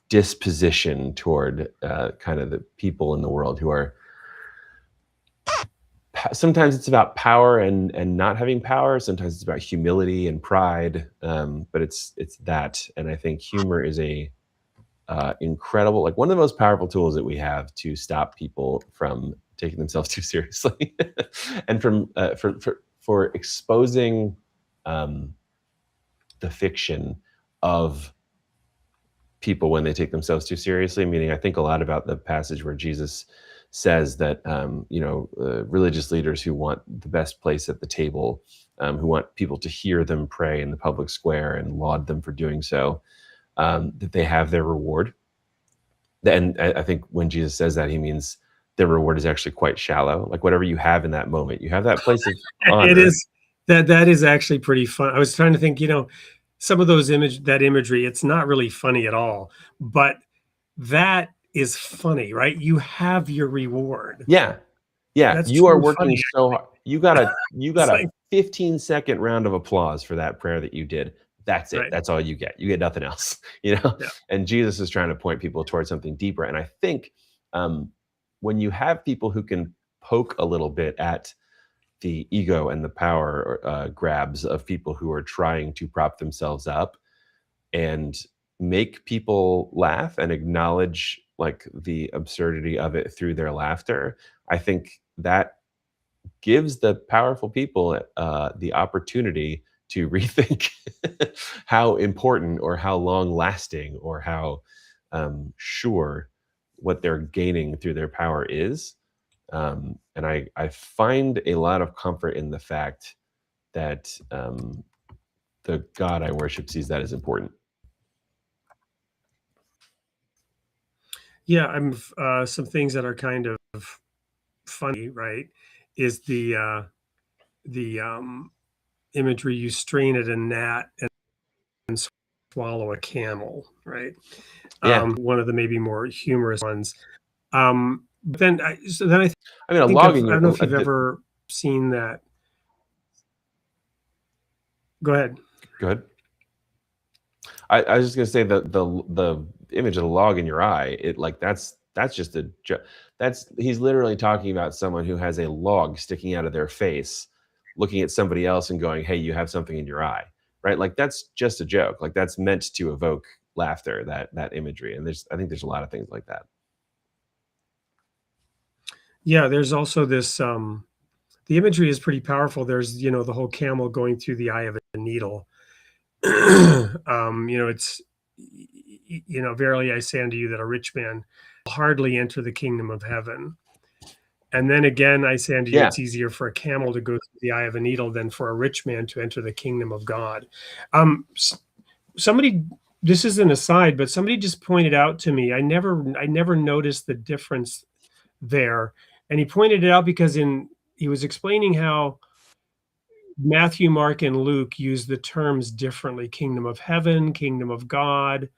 disposition toward kind of the people in the world who are, sometimes it's about power and not having power. Sometimes it's about humility and pride. But it's that. And I think humor is a incredible, like one of the most powerful tools that we have to stop people from taking themselves too seriously, and from for exposing the fiction of people when they take themselves too seriously. Meaning, I think a lot about the passage where Jesus says that religious leaders who want the best place at the table, who want people to hear them pray in the public square and laud them for doing so, that they have their reward. And I think when Jesus says that, he means their reward is actually quite shallow. Like whatever you have in that moment, you have that place of honor. It is that is actually pretty fun. I was trying to think, some of those imagery, it's not really funny at all, but that is funny, right? You have your reward. Yeah. That's You are truly working funny, so hard. You got a like- 15-second round of applause for that prayer that you did. That's it. Right. That's all you get. You get nothing else, Yeah. And Jesus is trying to point people towards something deeper. And I think when you have people who can poke a little bit at the ego and the power grabs of people who are trying to prop themselves up and make people laugh and acknowledge like the absurdity of it through their laughter, I think that gives the powerful people the opportunity to rethink how important or how long lasting or how sure what they're gaining through their power is. And I find a lot of comfort in the fact that the God I worship sees that as important. Yeah, I'm some things that are kind of funny, right? Is the imagery, you strain at a gnat and swallow a camel, right? Yeah. One of the maybe more humorous ones. But then I mean, a think log I in your don't know if you've ever seen that. Go ahead. Go ahead. I was just gonna say the image of the log in your eye. It like that's just a he's literally talking about someone who has a log sticking out of their face, looking at somebody else and going, "Hey, you have something in your eye," right? Like that's just a joke. Like that's meant to evoke laughter. That imagery, and I think there's a lot of things like that. Yeah, there's also this. The imagery is pretty powerful. There's the whole camel going through the eye of a needle. It's verily I say unto you that a rich man will hardly enter the kingdom of heaven. And then again, I say unto you, it's easier for a camel to go through the eye of a needle than for a rich man to enter the kingdom of God. Somebody, this is an aside, but somebody just pointed out to me, I never noticed the difference there. And he pointed it out because he was explaining how Matthew, Mark, and Luke use the terms differently. Kingdom of heaven, kingdom of God.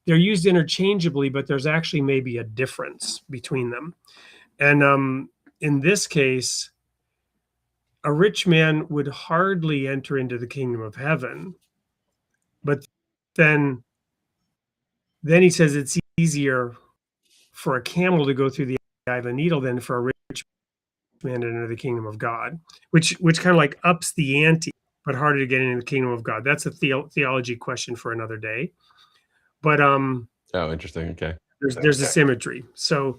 They're used interchangeably, but there's actually maybe a difference between them. And in this case, a rich man would hardly enter into the kingdom of heaven. But then he says it's easier for a camel to go through the eye of a needle than for a rich man to enter the kingdom of God, which kind of like ups the ante, but harder to get into the kingdom of God. That's a theology question for another day. But oh, interesting. Okay. There's this imagery. So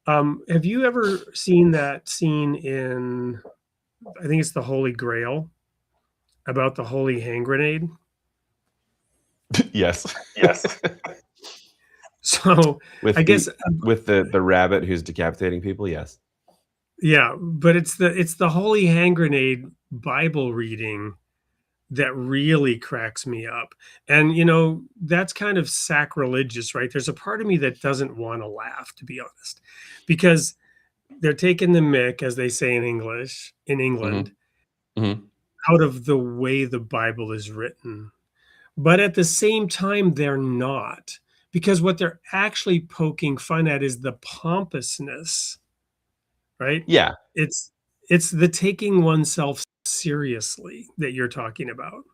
have you ever seen that scene in, I think it's the Holy Grail, about the holy hand grenade? Yes. So I guess with the rabbit who's decapitating people, yes. Yeah, but it's the holy hand grenade Bible reading that really cracks me up. And that's kind of sacrilegious, right? There's a part of me that doesn't want to laugh, to be honest, because they're taking the mick, as they say in English, in England, out of the way the Bible is written. But at the same time, they're not, because what they're actually poking fun at is the pompousness, right? Yeah. It's the taking oneself seriously that you're talking about.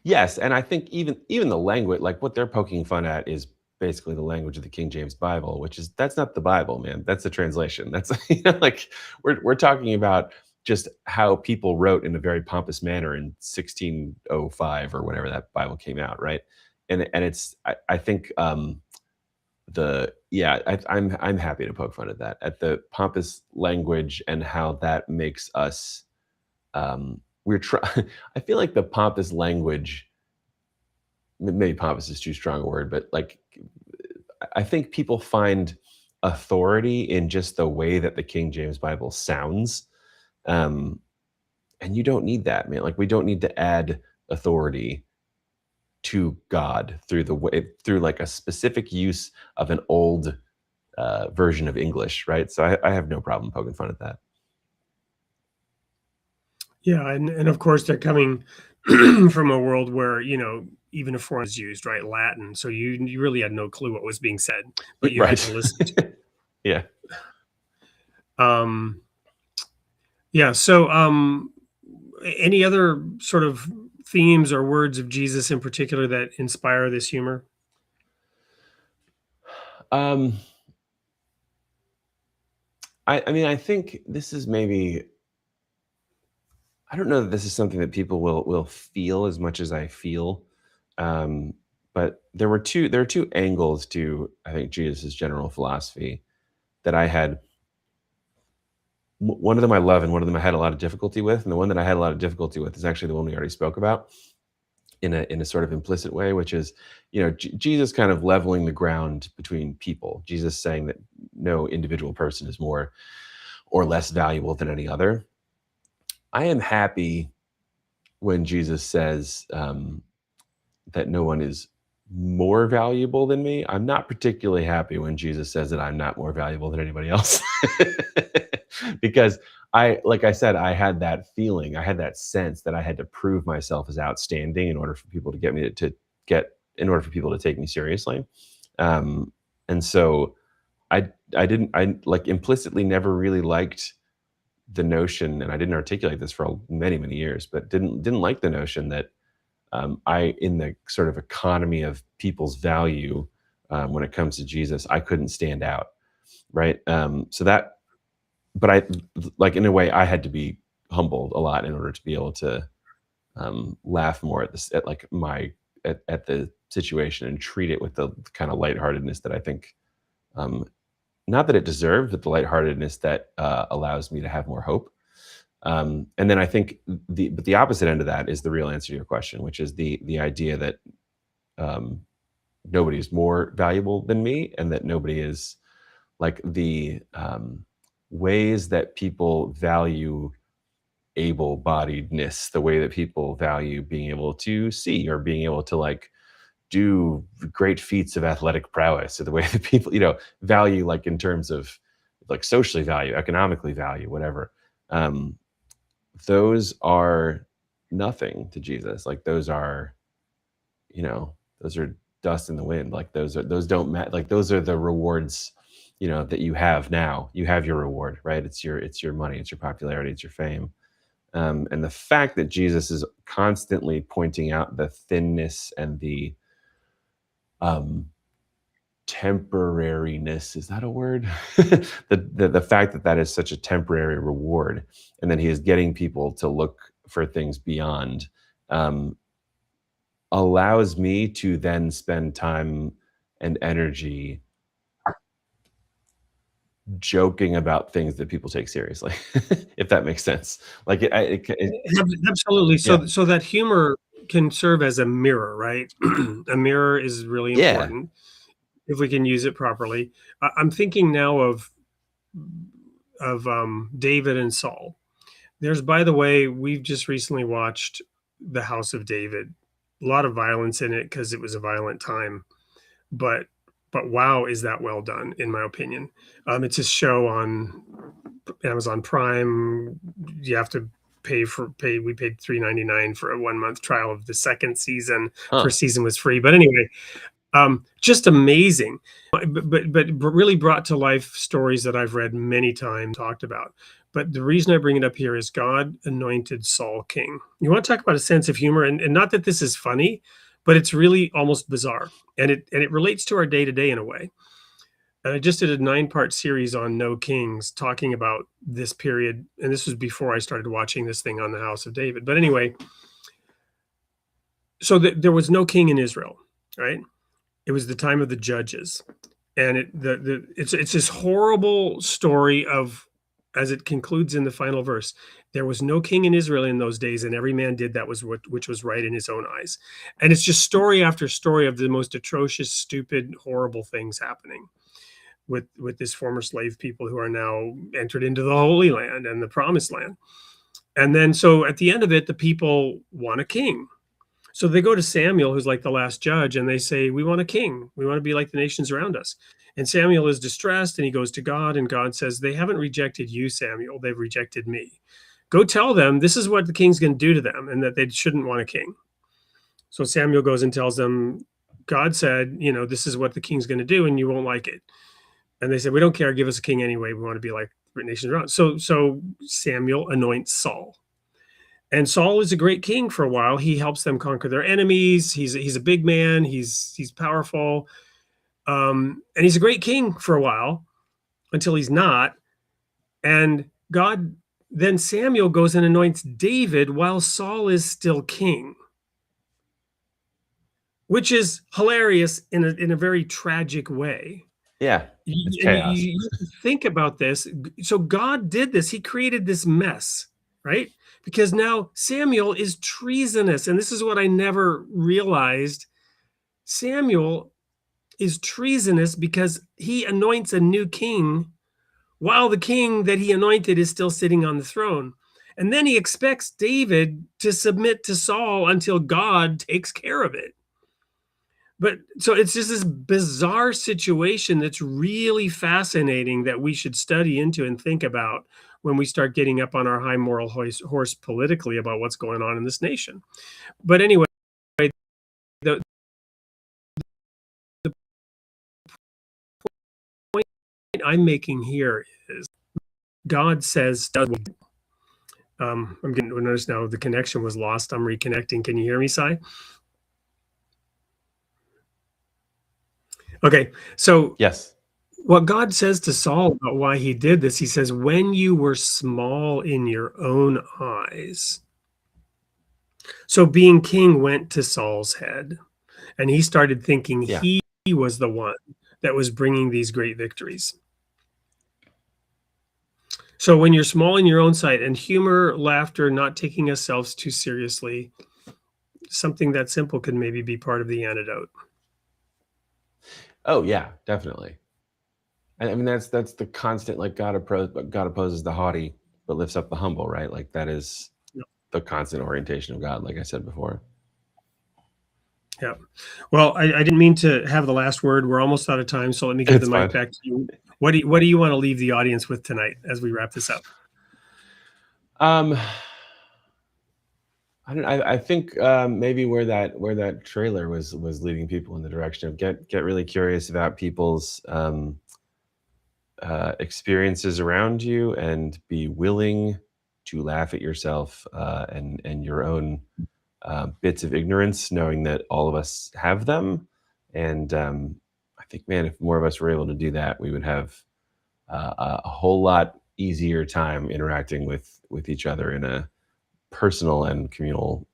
Yes, and I think even the language, like what they're poking fun at, is basically the language of the King James Bible, that's not the Bible, man. That's the translation. That's like we're talking about just how people wrote in a very pompous manner in 1605 or whenever that Bible came out, right? And it's I think I'm happy to poke fun at that, at the pompous language and how that makes us I feel like the pompous language, maybe pompous is too strong a word, but like I think people find authority in just the way that the King James Bible sounds. Um, and you don't need that, man. Like we don't need to add authority to God through through like a specific use of an old version of English, right? So I have no problem poking fun at that. Yeah, and of course they're coming from a world where, even a foreign is used, right? Latin. So you really had no clue what was being said, but you had to listen to it. Yeah. Yeah. So any other sort of themes or words of Jesus in particular that inspire this humor? I mean, I think this is maybe, I don't know that this is something that people will feel as much as I feel. But there are two angles to, I think, Jesus' general philosophy that I had. One of them I love, and one of them I had a lot of difficulty with. And the one that I had a lot of difficulty with is actually the one we already spoke about in a sort of implicit way, which is, Jesus kind of leveling the ground between people. Jesus saying that no individual person is more or less valuable than any other. I am happy when Jesus says that no one is more valuable than me. I'm not particularly happy when Jesus says that I'm not more valuable than anybody else. Because like I said, I had that feeling, I had that sense that I had to prove myself as outstanding in order for people to in order for people to take me seriously. And so I like implicitly never really liked the notion, and I didn't articulate this for many, many years, but didn't like the notion that in the sort of economy of people's value, when it comes to Jesus, I couldn't stand out, right? But I, like, in a way, I had to be humbled a lot in order to be able to laugh more at the situation and treat it with the kind of lightheartedness that I think, not that it deserved, but the lightheartedness that allows me to have more hope. And then I think the opposite end of that is the real answer to your question, which is the idea that nobody is more valuable than me, and that nobody is, like, the ways that people value able-bodiedness, the way that people value being able to see or being able to, like, do great feats of athletic prowess, or the way that people, value, like, in terms of, like, socially value, economically value, whatever. Those are nothing to Jesus. Like, those are dust in the wind. Like, those don't matter. Like, those are the rewards, that you have now. You have your reward, right? It's your money, it's your popularity, it's your fame. And the fact that Jesus is constantly pointing out the thinness and the temporariness, is that a word? The fact that is such a temporary reward, and then he is getting people to look for things beyond, allows me to then spend time and energy joking about things that people take seriously, if that makes sense. Like, Absolutely. Yeah. So that humor can serve as a mirror, right? A mirror is really Yeah. important if we can use it properly. I'm thinking now of David and Saul. There's, by the way, we've just recently watched The House of David. A lot of violence in it because it was a violent time, but wow, is that well done, in my opinion. It's a show on Amazon Prime. You have to pay. We paid $3.99 for a 1-month trial of the second season. Huh. First season was free, but anyway, just amazing. But really brought to life stories that I've read many times, talked about. But the reason I bring it up here is God anointed Saul king. You want to talk about a sense of humor, and not that this is funny, but it's really almost bizarre, and it relates to our day to day in a way. And I just did a 9-part series on No Kings, talking about this period, and this was before I started watching this thing on the House of David. But anyway, so there was no king in Israel, right? It was the time of the judges, And it's this horrible story of, as it concludes in the final verse, there was no king in Israel in those days, and every man did that which was right in his own eyes. And it's just story after story of the most atrocious, stupid, horrible things happening with this former slave people who are now entered into the Holy Land and the Promised Land. And then so at the end of it, the people want a king. So they go to Samuel, who's like the last judge, and they say, we want a king. We want to be like the nations around us. And Samuel is distressed, and he goes to God, and God says, they haven't rejected you, Samuel. They've rejected me. Go tell them this is what the king's going to do to them, and that they shouldn't want a king. So Samuel goes and tells them, God said, this is what the king's going to do, and you won't like it. And they said, we don't care. Give us a king anyway. We want to be like the nations around. So Samuel anoints Saul. And Saul is a great king for a while. He helps them conquer their enemies. He's a big man. He's powerful. And he's a great king for a while until he's not. And then Samuel goes and anoints David while Saul is still king, which is hilarious in a very tragic way. Yeah, it's chaos. You think about this. So God did this. He created this mess, right? Because now Samuel is treasonous. And this is what I never realized. Samuel is treasonous because he anoints a new king while the king that he anointed is still sitting on the throne. And then he expects David to submit to Saul until God takes care of it. But so it's just this bizarre situation that's really fascinating that we should study into and think about when we start getting up on our high moral horse politically about what's going on in this nation. But anyway, the point I'm making here is God says, I'm getting to notice now the connection was lost. I'm reconnecting. Can you hear me, Sy? Okay, so Yes. What God says to Saul about why he did this, he says, when you were small in your own eyes. So being king went to Saul's head, and he started thinking he was the one that was bringing these great victories. So when you're small in your own sight, and humor, laughter, not taking ourselves too seriously, something that simple could maybe be part of the antidote. Oh yeah, definitely. I mean, that's the constant, like God opposes the haughty, but lifts up the humble, right? Like that is the constant orientation of God, like I said before. Yeah. Well, I didn't mean to have the last word. We're almost out of time, so let me give the mic back to you. What do you want to leave the audience with tonight as we wrap this up? I think maybe where that trailer was leading people in the direction of get really curious about people's experiences around you and be willing to laugh at yourself and your own bits of ignorance, knowing that all of us have them. And I think, man, if more of us were able to do that, we would have a whole lot easier time interacting with each other in a personal and communal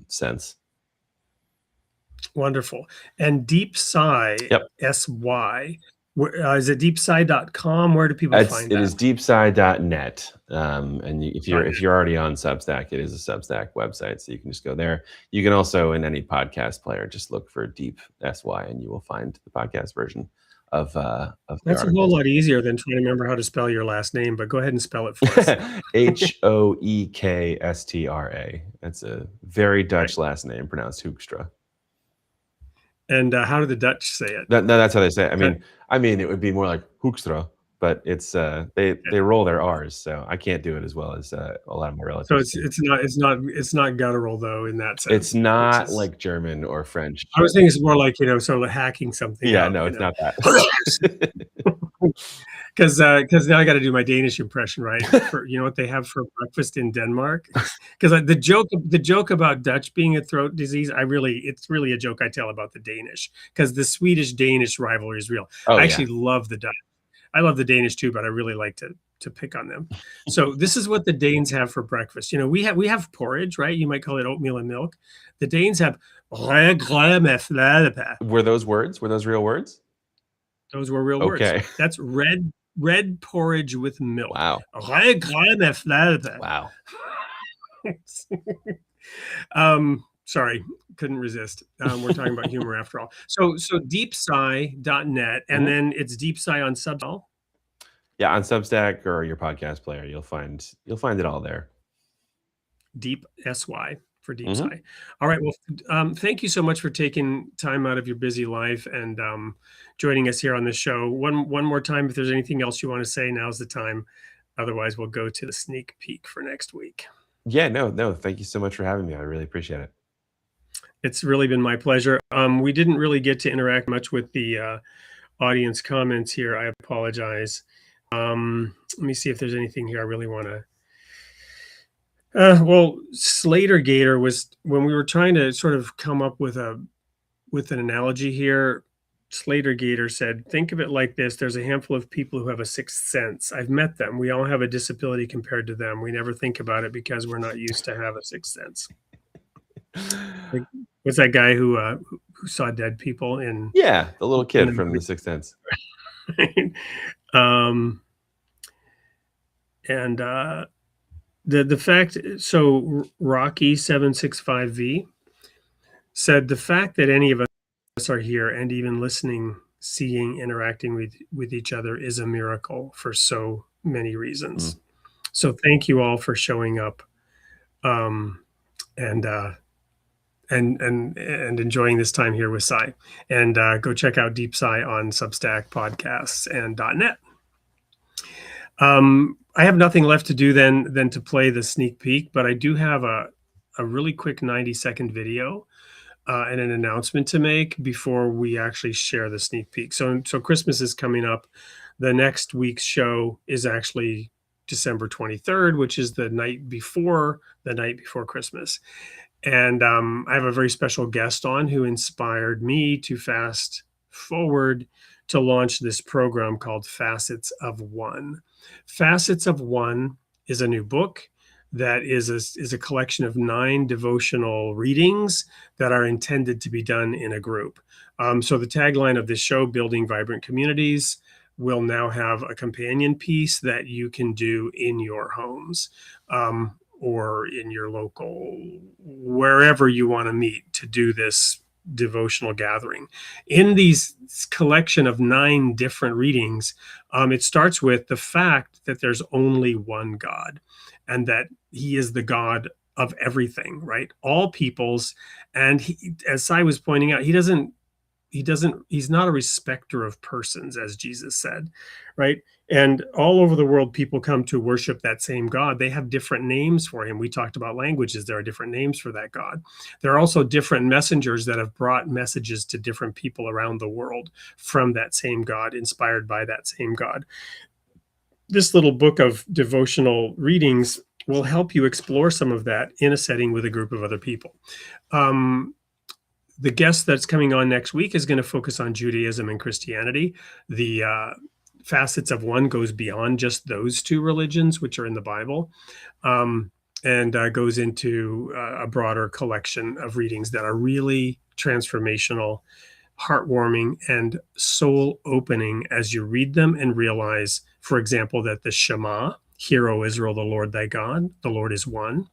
sense. Wonderful. And Deep Sy, S-Y, is it deepsy.com? Where do people find that? It is deepsy.net. And if you're already on Substack, it is a Substack website, so you can just go there. You can also, in any podcast player, just look for Deep SY, and you will find the podcast version of That's a whole lot easier than trying to remember how to spell your last name, but go ahead and spell it for us. Hoekstra. That's a very Dutch last name, pronounced Hoekstra. And how do the Dutch say it? That's how they say it. I mean, it would be more like Hoekstra, but it's they roll their R's, so I can't do it as well as a lot of my relatives. So it's not guttural though in that sense. It's not like German or French. I was thinking it's more like sort of hacking something. Yeah, no, it's not that. Because now I got to do my Danish impression, right? For, you know what they have for breakfast in Denmark? Because the joke about Dutch being a throat disease, it's really a joke I tell about the Danish, because the Swedish-Danish rivalry is real. I actually love the Dutch. I love the Danish too, but I really like to pick on them. So this is what the Danes have for breakfast. You know, we have porridge, right? You might call it oatmeal and milk. The Danes have. Were those words? Were those real words? Those were real Okay. words. That's red porridge with milk. Wow. Wow. Sorry, couldn't resist. We're talking about humor after all. So deepsy.net, and then it's Deepsy on Substack. Yeah, on Substack or your podcast player, you'll find it all there. Deep SY for Deepsy. All right. Well, thank you so much for taking time out of your busy life and joining us here on the show. One more time, if there's anything else you want to say, now's the time. Otherwise, we'll go to the sneak peek for next week. Yeah, no. Thank you so much for having me. I really appreciate it. It's really been my pleasure. We didn't really get to interact much with the audience comments here. I apologize. Let me see if there's anything here I really want to. Well, Slater Gator was, when we were trying to sort of come up with an analogy here. Slater Gator said, think of it like this. There's a handful of people who have a sixth sense. I've met them. We all have a disability compared to them. We never think about it because we're not used to have a sixth sense. What's that guy who saw dead people in? Yeah, the little kid from The Sixth Sense. And the fact, so Rocky765V said the fact that any of us are here and even listening, seeing, interacting with each other is a miracle for so many reasons. So thank you all for showing up and enjoying this time here with Sy. And go check out Deep Sy on Substack, podcasts, and .net. I have nothing left to do than to play the sneak peek, but I do have a really quick 90-second video and an announcement to make before we actually share the sneak peek. So Christmas is coming up. The next week's show is actually December 23rd, which is the night before Christmas. And I have a very special guest on who inspired me to fast forward to launch this program called Facets of One. Facets of One is a new book that is a collection of 9 devotional readings that are intended to be done in a group. So the tagline of this show, Building Vibrant Communities, will now have a companion piece that you can do in your homes or in your local, wherever you want to meet to do this devotional gathering. In these collection of 9 different readings, it starts with the fact that there's only one God and that he is the God of everything, right? All peoples. And he, as Sy was pointing out, he's not a respecter of persons, as Jesus said, right? And all over the world, people come to worship that same God. They have different names for him. We talked about languages. There are different names for that God. There are also different messengers that have brought messages to different people around the world from that same God, inspired by that same God. This little book of devotional readings will help you explore some of that in a setting with a group of other people. The guest that's coming on next week is going to focus on Judaism and Christianity. The Facets of One goes beyond just those 2 religions, which are in the Bible, and goes into a broader collection of readings that are really transformational, heartwarming, and soul-opening as you read them and realize, for example, that the Shema, Hear, O Israel, the Lord thy God, the Lord is one,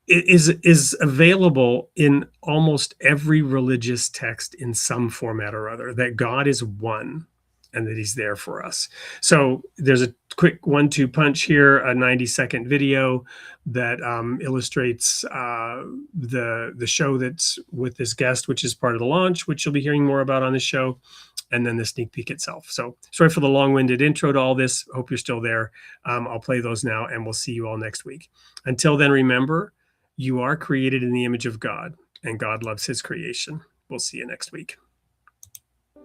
is available in almost every religious text in some format or other, that God is one and that he's there for us. So there's a quick 1-2 punch here, a 90-second video that illustrates the show that's with this guest, which is part of the launch, which you'll be hearing more about on the show, and then the sneak peek itself. So sorry for the long-winded intro to all this. Hope you're still there. I'll play those now, and we'll see you all next week. Until then, remember, you are created in the image of God, and God loves his creation. We'll see you next week.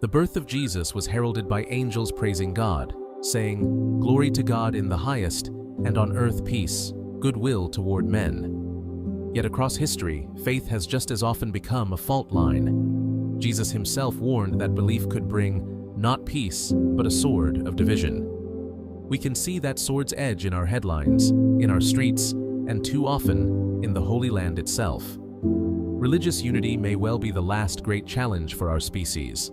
The birth of Jesus was heralded by angels praising God, saying, "Glory to God in the highest, and on earth peace, goodwill toward men." Yet across history, faith has just as often become a fault line. Jesus himself warned that belief could bring not peace, but a sword of division. We can see that sword's edge in our headlines, in our streets, and too often in the Holy Land itself. Religious unity may well be the last great challenge for our species.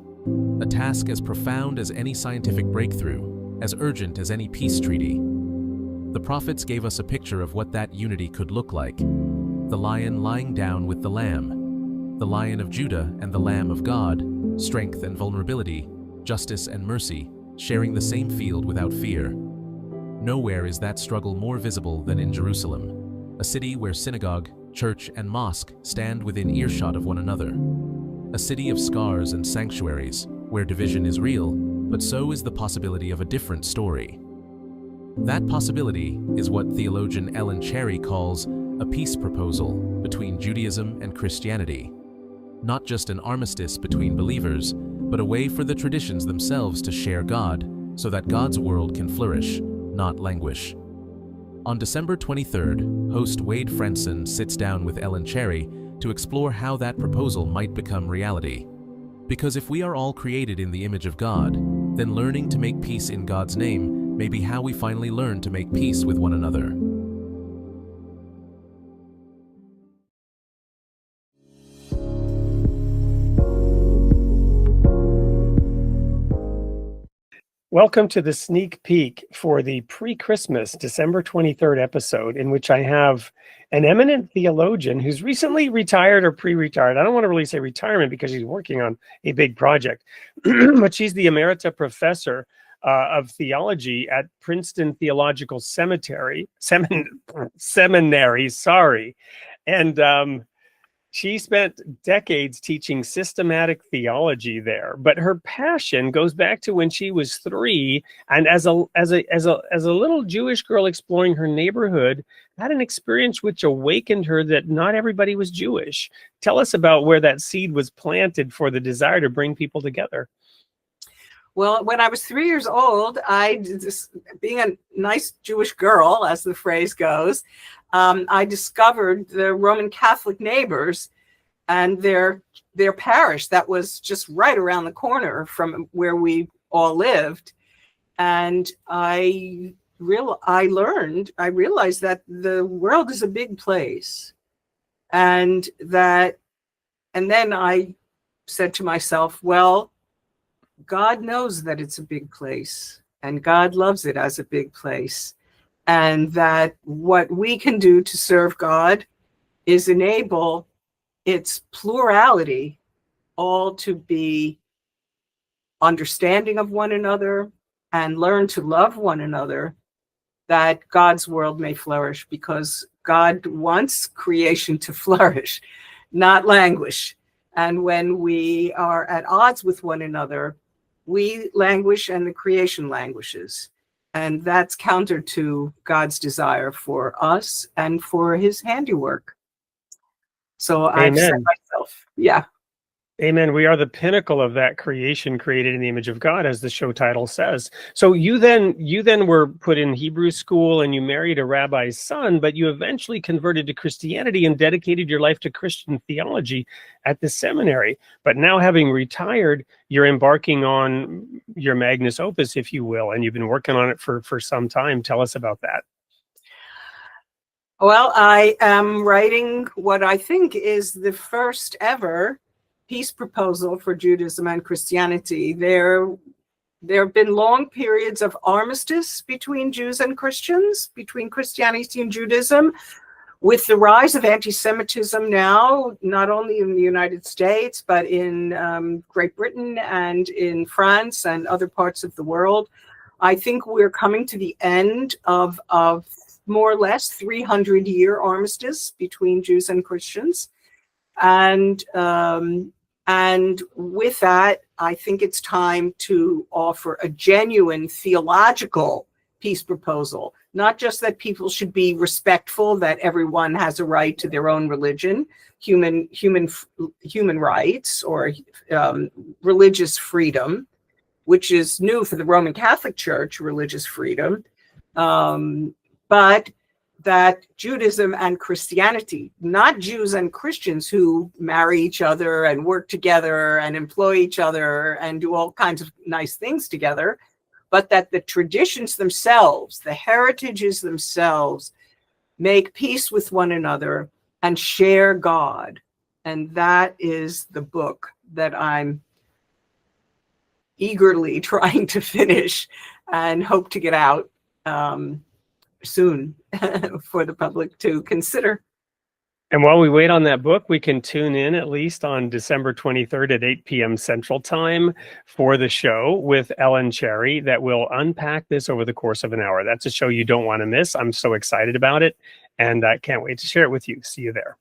a task as profound as any scientific breakthrough, as urgent as any peace treaty. The prophets gave us a picture of what that unity could look like. The lion lying down with the lamb, the Lion of Judah and the Lamb of God, strength and vulnerability, justice and mercy, sharing the same field without fear. Nowhere is that struggle more visible than in Jerusalem, a city where synagogue, church, and mosque stand within earshot of one another. A city of scars and sanctuaries, where division is real, but so is the possibility of a different story. That possibility is what theologian Ellen Cherry calls a peace proposal between Judaism and Christianity. Not just an armistice between believers, but a way for the traditions themselves to share God, so that God's world can flourish, not languish. On December 23rd, host Wade Frenson sits down with Ellen Cherry to explore how that proposal might become reality. Because if we are all created in the image of God, then learning to make peace in God's name may be how we finally learn to make peace with one another. Welcome to the sneak peek for the pre-Christmas December 23rd episode, in which I have an eminent theologian who's recently retired or pre-retired. I don't want to really say retirement because she's working on a big project, but she's the emerita professor of theology at Princeton Theological Seminary. And she spent decades teaching systematic theology there, but her passion goes back to when she was 3, and as a little Jewish girl exploring her neighborhood, had an experience which awakened her that not everybody was Jewish. Tell us about where that seed was planted for the desire to bring people together. Well, when I was 3 years old, being a nice Jewish girl, as the phrase goes, I discovered the Roman Catholic neighbors and their parish that was just right around the corner from where we all lived. And I realized that the world is a big place. And then I said to myself, well, God knows that it's a big place, and God loves it as a big place. And that what we can do to serve God is enable its plurality all to be understanding of one another and learn to love one another, that God's world may flourish, because God wants creation to flourish, not languish. And when we are at odds with one another, we languish and the creation languishes. And that's counter to God's desire for us and for his handiwork. So I've said myself, yeah. Amen. We are the pinnacle of that creation created in the image of God, as the show title says. So you then were put in Hebrew school and you married a rabbi's son, but you eventually converted to Christianity and dedicated your life to Christian theology at the seminary. But now, having retired, you're embarking on your magnus opus, if you will, and you've been working on it for some time. Tell us about that. Well, I am writing what I think is the first ever peace proposal for Judaism and Christianity. There have been long periods of armistice between Jews and Christians, between Christianity and Judaism. With the rise of anti-Semitism now, not only in the United States, but in Great Britain and in France and other parts of the world, I think we're coming to the end of more or less 300-year armistice between Jews and Christians. And with that, I think it's time to offer a genuine theological peace proposal. Not just that people should be respectful, that everyone has a right to their own religion, human rights, or religious freedom, which is new for the Roman Catholic Church, religious freedom, but that Judaism and Christianity, not Jews and Christians who marry each other and work together and employ each other and do all kinds of nice things together, but that the traditions themselves, the heritages themselves, make peace with one another and share God. And that is the book that I'm eagerly trying to finish and hope to get out soon for the public to consider. And while we wait on that book, we can tune in at least on December 23rd at 8 p.m. Central Time for the show with Ellen Cherry that will unpack this over the course of an hour. That's a show you don't want to miss. I'm so excited about it, and I can't wait to share it with you. See you there.